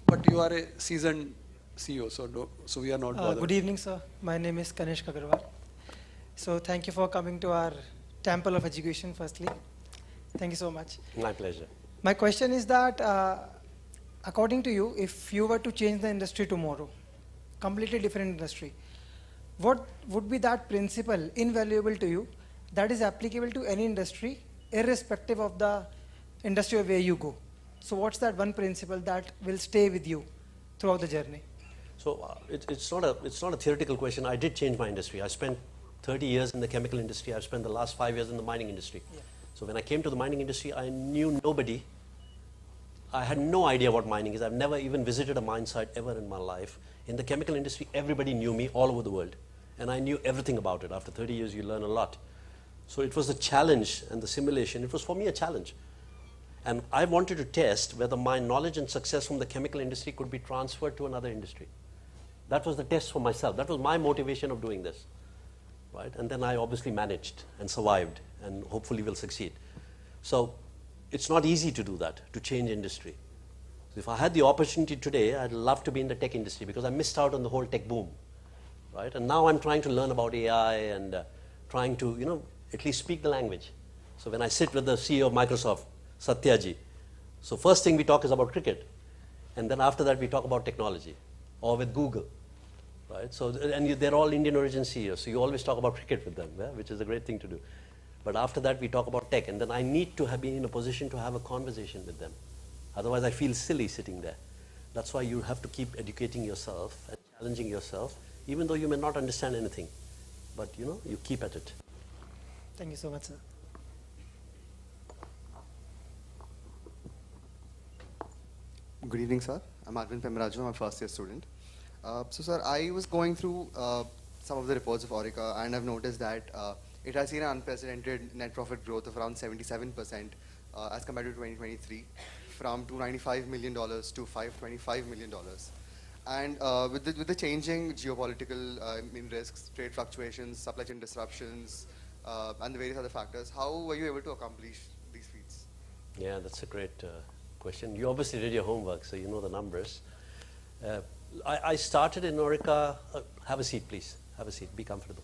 But you are a seasoned CEO, so we are not bothered. Good evening, sir. My name is Kanishk Agarwal. So thank you for coming to our Temple of Education, firstly. Thank you so much. My pleasure. My question is that, according to you, if you were to change the industry tomorrow, completely different industry, what would be that principle invaluable to you that is applicable to any industry, irrespective of the industry where you go? So what's that one principle that will stay with you throughout the journey? So it's not a theoretical question. I did change my industry. I spent 30 years in the chemical industry. I've spent the last 5 years in the mining industry. Yeah. So when I came to the mining industry, I knew nobody. I had no idea what mining is. I've never even visited a mine site ever in my life. In the chemical industry, everybody knew me all over the world. And I knew everything about it. After 30 years, you learn a lot. So it was a challenge, and the simulation, it was for me a challenge. And I wanted to test whether my knowledge and success from the chemical industry could be transferred to another industry. That was the test for myself. That was my motivation of doing this. Right? And then I obviously managed and survived, and hopefully will succeed. So it's not easy to do that, to change industry. So if I had the opportunity today, I'd love to be in the tech industry because I missed out on the whole tech boom. Right? And now I'm trying to learn about AI and trying to, at least speak the language. So when I sit with the CEO of Microsoft, Satya ji, so first thing we talk is about cricket. And then after that, we talk about technology, or with Google. Right? So, and they're all Indian origin CEOs, so you always talk about cricket with them, yeah? Which is a great thing to do. But after that, we talk about tech, and then I need to be in a position to have a conversation with them. Otherwise, I feel silly sitting there. That's why you have to keep educating yourself and challenging yourself, even though you may not understand anything. But, you keep at it. Thank you so much, sir. Good evening, sir. I'm Arvind Pemaraju. I'm a first-year student. So, sir, I was going through some of the reports of Orica, and I've noticed that it has seen an unprecedented net profit growth of around 77% as compared to 2023, from $295 million to $525 million. And with the changing geopolitical risks, trade fluctuations, supply chain disruptions, and the various other factors, how were you able to accomplish these feats? Yeah, that's a great question. You obviously did your homework, so you know the numbers. I started in Orica. Have a seat, please. Have a seat. Be comfortable.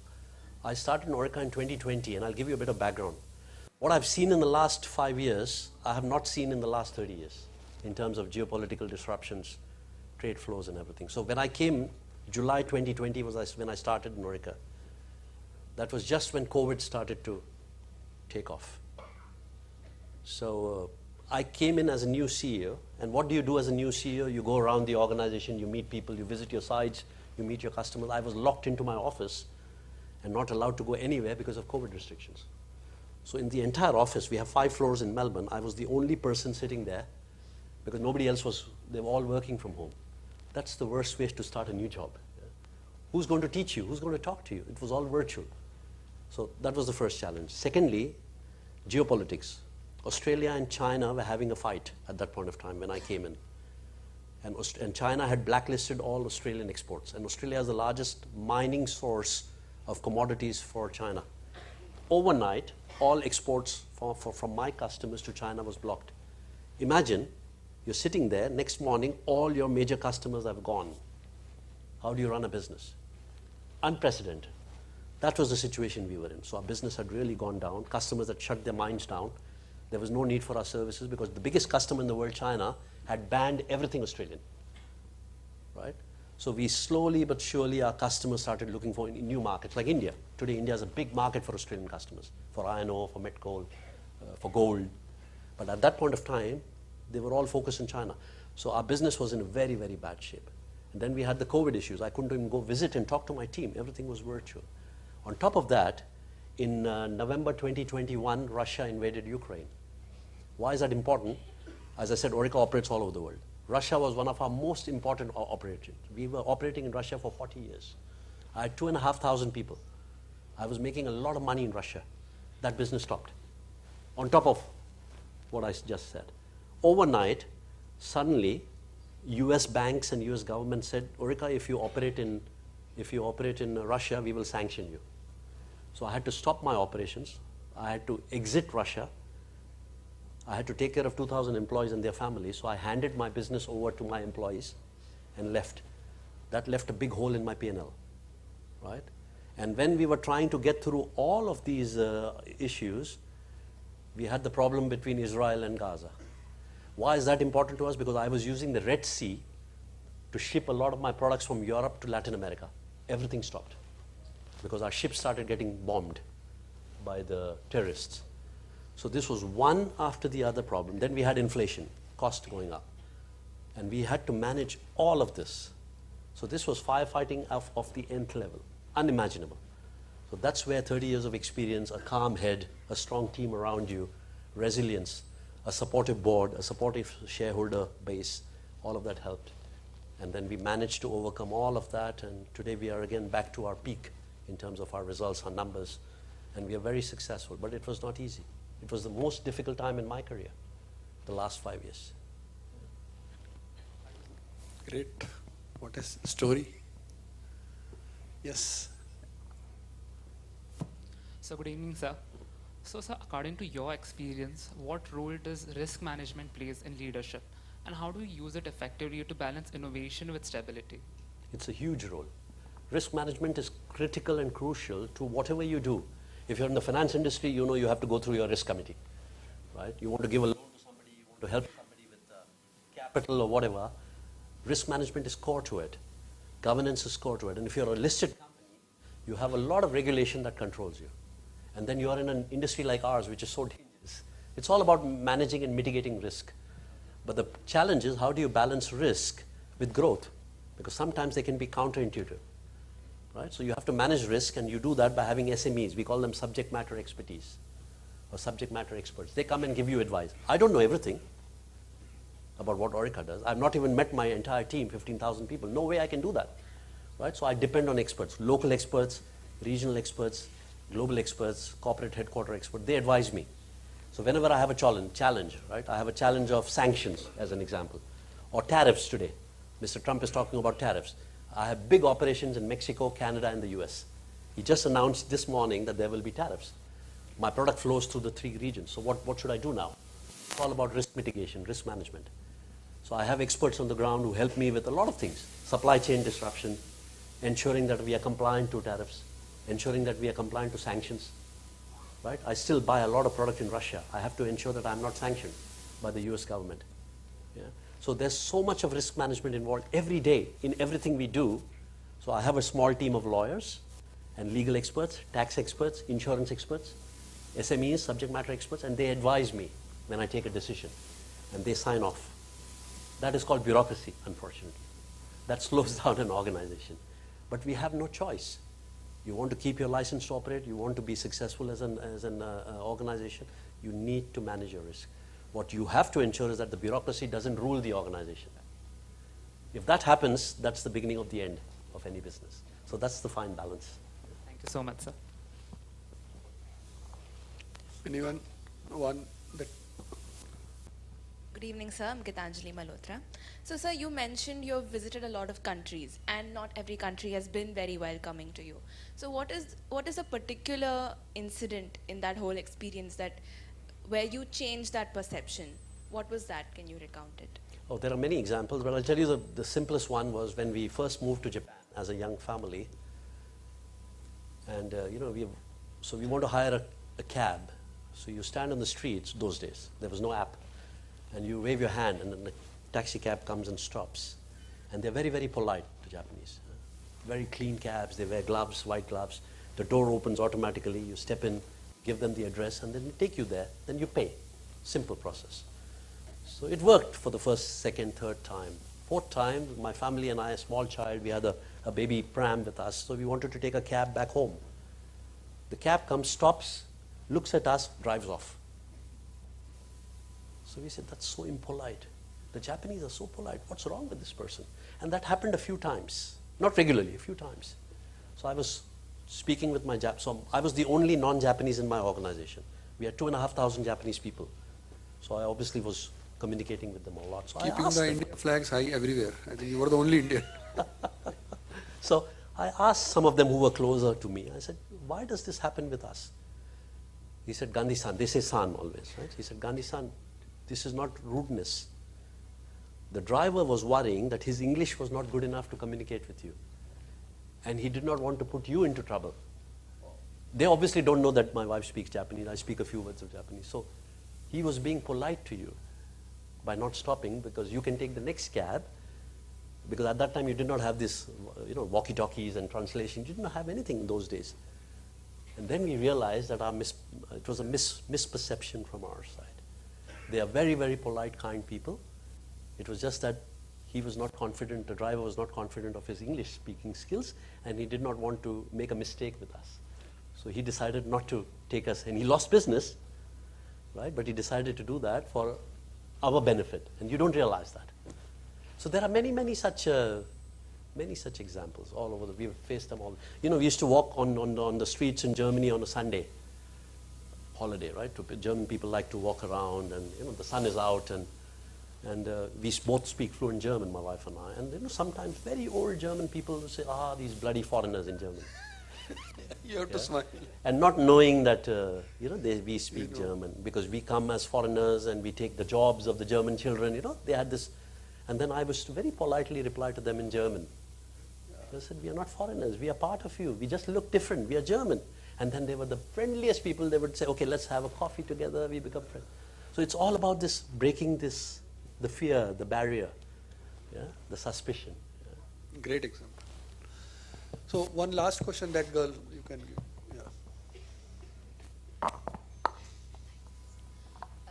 I started in Orica in 2020, and I'll give you a bit of background. What I've seen in the last 5 years, I have not seen in the last 30 years in terms of geopolitical disruptions, trade flows, and everything. So when I came, July 2020 was when I started in Orica. That was just when COVID started to take off. So I came in as a new CEO, and what do you do as a new CEO? You go around the organization, you meet people, you visit your sites, you meet your customers. I was locked into my office and not allowed to go anywhere because of COVID restrictions. So in the entire office, we have 5 floors in Melbourne. I was the only person sitting there because nobody else was, they were all working from home. That's the worst way to start a new job. Yeah. Who's going to teach you? Who's going to talk to you? It was all virtual. So that was the first challenge. Secondly, geopolitics. Australia and China were having a fight at that point of time when I came in. And China had blacklisted all Australian exports. And Australia is the largest mining source of commodities for China. Overnight, all exports from my customers to China was blocked. Imagine, you're sitting there, next morning, all your major customers have gone. How do you run a business? Unprecedented. That was the situation we were in. So our business had really gone down. Customers had shut their mines down. There was no need for our services because the biggest customer in the world, China, had banned everything Australian. Right? So we slowly but surely, our customers started looking for new markets, like India. Today, India is a big market for Australian customers, for iron ore, for met coal, for gold. But at that point of time, they were all focused in China. So our business was in a very, very bad shape. And then we had the COVID issues. I couldn't even go visit and talk to my team. Everything was virtual. On top of that, in November 2021, Russia invaded Ukraine. Why is that important? As I said, Orica operates all over the world. Russia was one of our most important operations. We were operating in Russia for 40 years. I had 2,500 people. I was making a lot of money in Russia. That business stopped. On top of what I just said. Overnight, suddenly, US banks and US government said, Orica, if you operate in Russia, we will sanction you. So I had to stop my operations. I had to exit Russia. I had to take care of 2,000 employees and their families, so I handed my business over to my employees and left. That left a big hole in my P&L, right? And when we were trying to get through all of these issues, we had the problem between Israel and Gaza. Why is that important to us? Because I was using the Red Sea to ship a lot of my products from Europe to Latin America. Everything stopped because our ships started getting bombed by the terrorists. So this was one after the other problem. Then we had inflation, cost going up. And we had to manage all of this. So this was firefighting of the nth level, unimaginable. So that's where 30 years of experience, a calm head, a strong team around you, resilience, a supportive board, a supportive shareholder base, all of that helped. And then we managed to overcome all of that, and today we are again back to our peak in terms of our results, our numbers, and we are very successful. But it was not easy. It was the most difficult time in my career, the last 5 years. Great. What a story. Yes. So good evening, sir. So, sir, according to your experience, what role does risk management plays in leadership, and how do you use it effectively to balance innovation with stability? It's a huge role. Risk management is critical and crucial to whatever you do. If you're in the finance industry, you know you have to go through your risk committee, right? You want to give a loan to somebody, you want to help somebody with capital or whatever. Risk management is core to it. Governance is core to it. And if you're a listed company, you have a lot of regulation that controls you. And then you are in an industry like ours, which is so dangerous. It's all about managing and mitigating risk. But the challenge is, how do you balance risk with growth? Because sometimes they can be counterintuitive, right? So you have to manage risk, and you do that by having SMEs. We call them subject matter expertise or subject matter experts. They come and give you advice. I don't know everything about what Orica does. I've not even met my entire team, 15,000 people. No way I can do that, right? So I depend on experts, local experts, regional experts, global experts, corporate headquarter experts. They advise me. So whenever I have a challenge, right? I have a challenge of sanctions, as an example, or tariffs today. Mr. Trump is talking about tariffs. I have big operations in Mexico, Canada, and the US. He just announced this morning that there will be tariffs. My product flows through the 3 regions. So what should I do now? It's all about risk mitigation, risk management. So I have experts on the ground who help me with a lot of things. Supply chain disruption, ensuring that we are compliant to tariffs, ensuring that we are compliant to sanctions, right? I still buy a lot of product in Russia. I have to ensure that I'm not sanctioned by the US government. Yeah? So there's so much of risk management involved every day in everything we do. So I have a small team of lawyers and legal experts, tax experts, insurance experts, SMEs, subject matter experts, and they advise me when I take a decision, and they sign off. That is called bureaucracy, unfortunately. That slows down an organization. But we have no choice. You want to keep your license to operate, you want to be successful as an organization, you need to manage your risk. What you have to ensure is that the bureaucracy doesn't rule the organization. If that happens, that's the beginning of the end of any business. So that's the fine balance. Thank you so much, sir. Anyone? One that. Good evening, sir. I'm Gitanjali Malhotra. So, sir, you mentioned you've visited a lot of countries, and not every country has been very welcoming to you. So, what is a particular incident in that whole experience where you changed that perception? What was that? Can you recount it? Oh, there are many examples, but I'll tell you the simplest one was when we first moved to Japan as a young family. And, we want to hire a cab. So you stand on the streets those days. There was no app. And you wave your hand, and then the taxi cab comes and stops. And they're very, very polite, the Japanese. Very clean cabs. They wear gloves, white gloves. The door opens automatically. You step in, give them the address, and then they take you there. Then you pay. Simple process. So it worked for the first, second, third time. Fourth time, my family and I, a small child, we had a baby pram with us. So we wanted to take a cab back home. The cab comes, stops, looks at us, drives off. So we said, that's so impolite. The Japanese are so polite. What's wrong with this person? And that happened a few times. Not regularly, a few times. So I was speaking with my so I was the only non-Japanese in my organization. We had 2,500 Japanese people. So I obviously was communicating with them a lot. So Keeping I asked the them. Indian flags high everywhere. I think you were the only Indian. So I asked some of them who were closer to me. I said, why does this happen with us? He said, Gandhi-san. They say san always, right? He said, Gandhi-san, this is not rudeness. The driver was worrying that his English was not good enough to communicate with you. And he did not want to put you into trouble. They obviously don't know that my wife speaks Japanese. I speak a few words of Japanese. So he was being polite to you by not stopping, because you can take the next cab. Because at that time you did not have this, walkie-talkies and translation. You did not have anything in those days. And then we realized that it was a misperception from our side. They are very, very polite, kind people. It was just that he was not confident, the driver was not confident of his English speaking skills, and he did not want to make a mistake with us. So he decided not to take us, and he lost business, right? But he decided to do that for our benefit, and you don't realize that. So there are many such examples all over. We've faced them all. You know, we used to walk on the streets in Germany on a Sunday holiday, right? German people like to walk around, and you know, the sun is out, and we both speak fluent German, my wife and I. And you know, sometimes very old German people will say, "Ah, these bloody foreigners in Germany." You have to smile. And not knowing that, you know, we speak German, because we come as foreigners and we take the jobs of the German children, you know, they had this. And then I was to very politely reply to them in German. I said, "We are not foreigners, we are part of you. We just look different, we are German." And then they were the friendliest people. They would say, "Okay, let's have a coffee together," we become friends. So it's all about this, breaking this, the fear, the barrier, yeah, the suspicion. Yeah. Great example. So one last question, that girl, you can give. Yeah.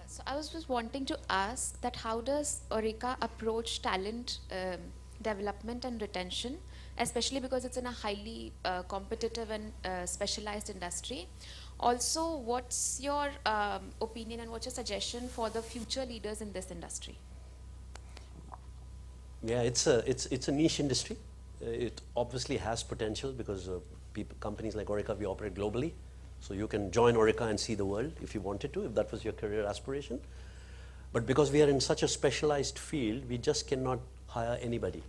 So I was just wanting to ask that how does Orica approach talent development and retention, especially because it's in a highly competitive and specialized industry. Also, what's your opinion and what's your suggestion for the future leaders in this industry? Yeah, it's a niche industry. It obviously has potential because companies like Orica, we operate globally. So you can join Orica and see the world if you wanted to, if that was your career aspiration. But because we are in such a specialized field, we just cannot hire anybody.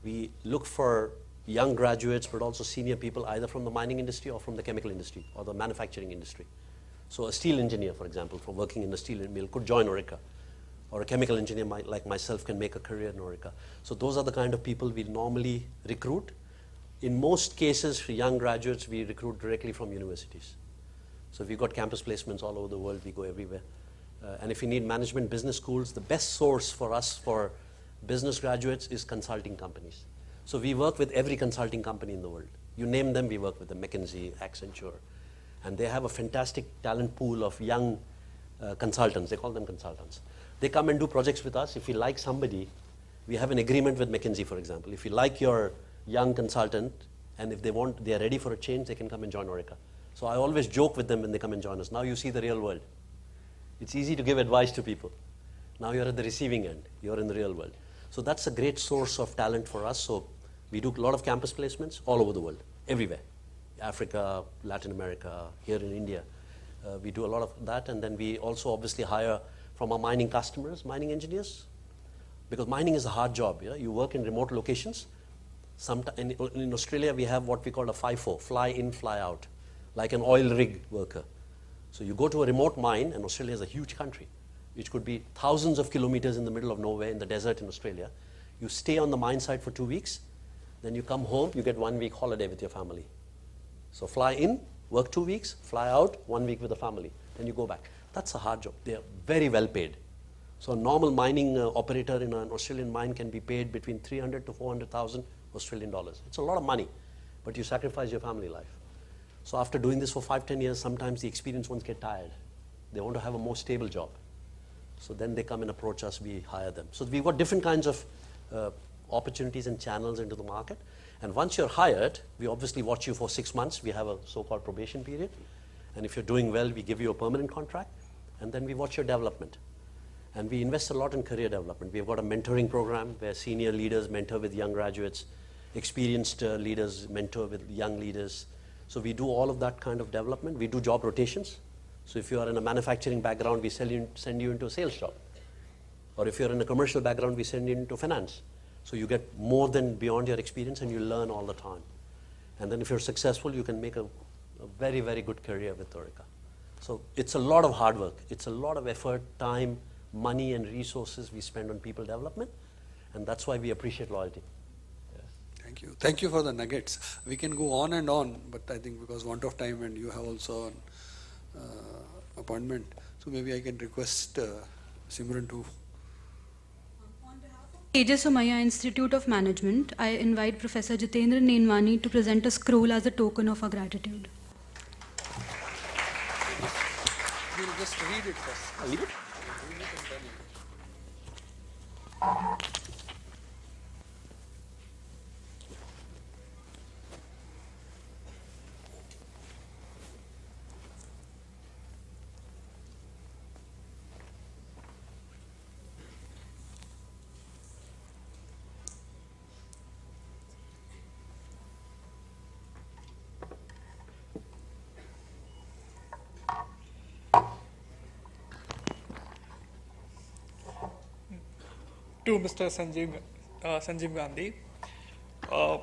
We look for young graduates, but also senior people, either from the mining industry or from the chemical industry or the manufacturing industry. So a steel engineer, for example, for working in a steel mill could join Orica. Or a chemical engineer like myself can make a career in Orica. So those are the kind of people we normally recruit. In most cases, for young graduates, we recruit directly from universities. So we've got campus placements all over the world. We go everywhere. And if you need management business schools, the best source for us for business graduates is consulting companies. So we work with every consulting company in the world. You name them, we work with them, McKinsey, Accenture. And they have a fantastic talent pool of young consultants. They call them consultants. They come and do projects with us. If we like somebody, we have an agreement with McKinsey, for example. If you like your young consultant, and if they are ready for a change, they can come and join Orica. So I always joke with them when they come and join us. Now you see the real world. It's easy to give advice to people. Now you're at the receiving end. You're in the real world. So that's a great source of talent for us. So we do a lot of campus placements all over the world, everywhere. Africa, Latin America, here in India. We do a lot of that. And then we also obviously hire from our mining customers, mining engineers, because mining is a hard job. Yeah? You work in remote locations. In Australia, we have what we call a FIFO, fly in, fly out, like an oil rig worker. So you go to a remote mine, and Australia is a huge country, which could be thousands of kilometers in the middle of nowhere in the desert in Australia. You stay on the mine site for 2 weeks, then you come home, you get 1 week holiday with your family. So fly in, work 2 weeks, fly out, 1 week with the family, then you go back. That's a hard job. They are very well paid. So a normal mining operator in an Australian mine can be paid between 300 to 400,000 Australian dollars. It's a lot of money, but you sacrifice your family life. So after doing this for 5-10 years, sometimes the experienced ones get tired. They want to have a more stable job. So then they come and approach us, we hire them. So we've got different kinds of opportunities and channels into the market. And once you're hired, we obviously watch you for 6 months. We have a so-called probation period. And if you're doing well, we give you a permanent contract. And then we watch your development. And we invest a lot in career development. We've got a mentoring program where senior leaders mentor with young graduates, experienced leaders mentor with young leaders. So we do all of that kind of development. We do job rotations. So if you are in a manufacturing background, we send you into a sales job. Or if you're in a commercial background, we send you into finance. So you get more than beyond your experience and you learn all the time. And then if you're successful, you can make a very, very good career with Orica. So it's a lot of hard work. It's a lot of effort, time, money, and resources we spend on people development. And that's why we appreciate loyalty. Thank you. Thank you for the nuggets. We can go on and on, but I think because want of time and you have also an appointment, so maybe I can request Simran to. On behalf of Somaiya Institute of Management, I invite Professor Jitendra Nenwani to present a scroll as a token of our gratitude. We'll just read it first. Read it? to Mr. Sanjeev Gandhi. Uh,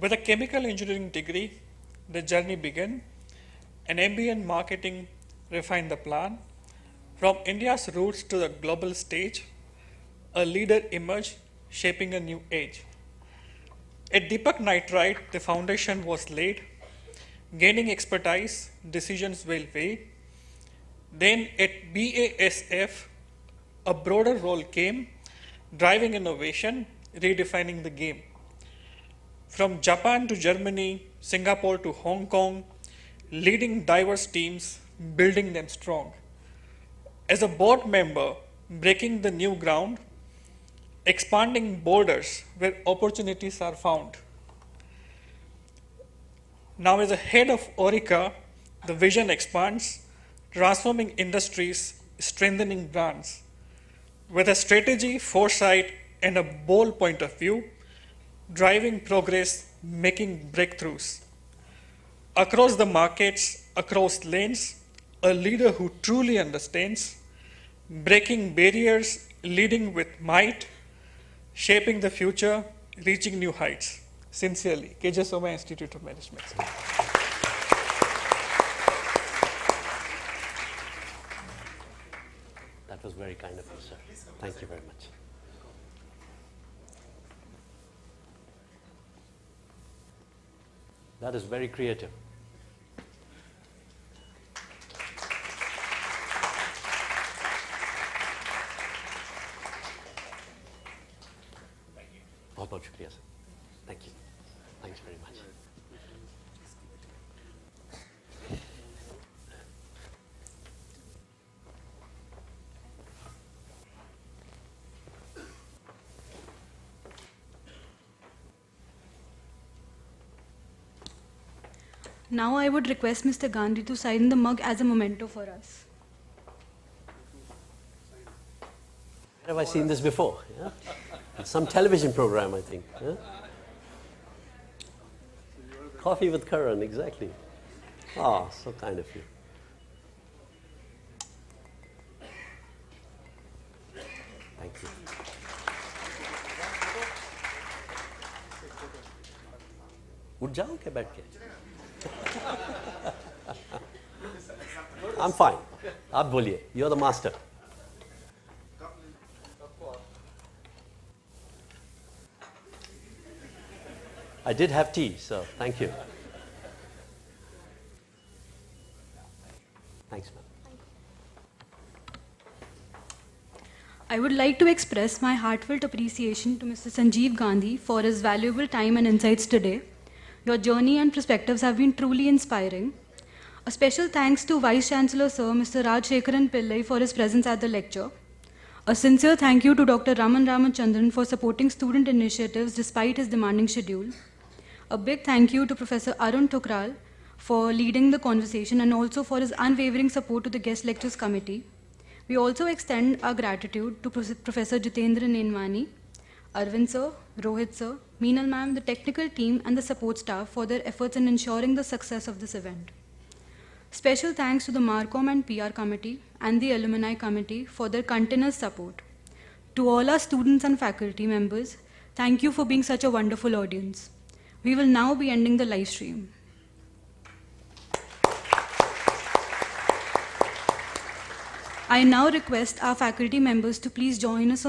with a chemical engineering degree, the journey began. An MBA in marketing refined the plan. From India's roots to the global stage, a leader emerged, shaping a new age. At Deepak Nitrite, the foundation was laid. Gaining expertise, decisions will weigh. Then at BASF, a broader role came, driving innovation, redefining the game. From Japan to Germany, Singapore to Hong Kong, leading diverse teams, building them strong. As a board member, breaking the new ground, expanding borders where opportunities are found. Now as a head of Orica, the vision expands, transforming industries, strengthening brands. With a strategy, foresight, and a bold point of view, driving progress, making breakthroughs. Across the markets, across lanes, a leader who truly understands, breaking barriers, leading with might, shaping the future, reaching new heights. Sincerely, Somaiya Institute of Management. That was very kind of you, sir. Thank you very much. That is very creative. बहुत शुक्रिया sir. Thank you. Thanks very much. Now I would request Mr. Gandhi to sign the mug as a memento for us. Have I seen this before? Yeah? It's some television program, I think. Yeah? Coffee with Karan, exactly. Ah, so kind of you. Thank you. उठ जाओ क्या बैठ के? I'm fine. आप बोलिए. You're the master. I did have tea, so thank you. Thanks, ma'am. I would like to express my heartfelt appreciation to Mr. Sanjeev Gandhi for his valuable time and insights today. Your journey and perspectives have been truly inspiring. A special thanks to Vice Chancellor Sir Mr. Rajshekharan Pillai for his presence at the lecture. A sincere thank you to Dr. Raman Ramachandran for supporting student initiatives despite his demanding schedule. A big thank you to Professor Arun Thukral for leading the conversation and also for his unwavering support to the Guest Lectures Committee. We also extend our gratitude to Professor Jitendra Nenwani, Arvind Sir, Rohit Sir, Meenal Ma'am, the technical team and the support staff for their efforts in ensuring the success of this event. Special thanks to the Marcom and PR Committee and the Alumni Committee for their continuous support. To all our students and faculty members, thank you for being such a wonderful audience. We will now be ending the live stream. I now request our faculty members to please join us on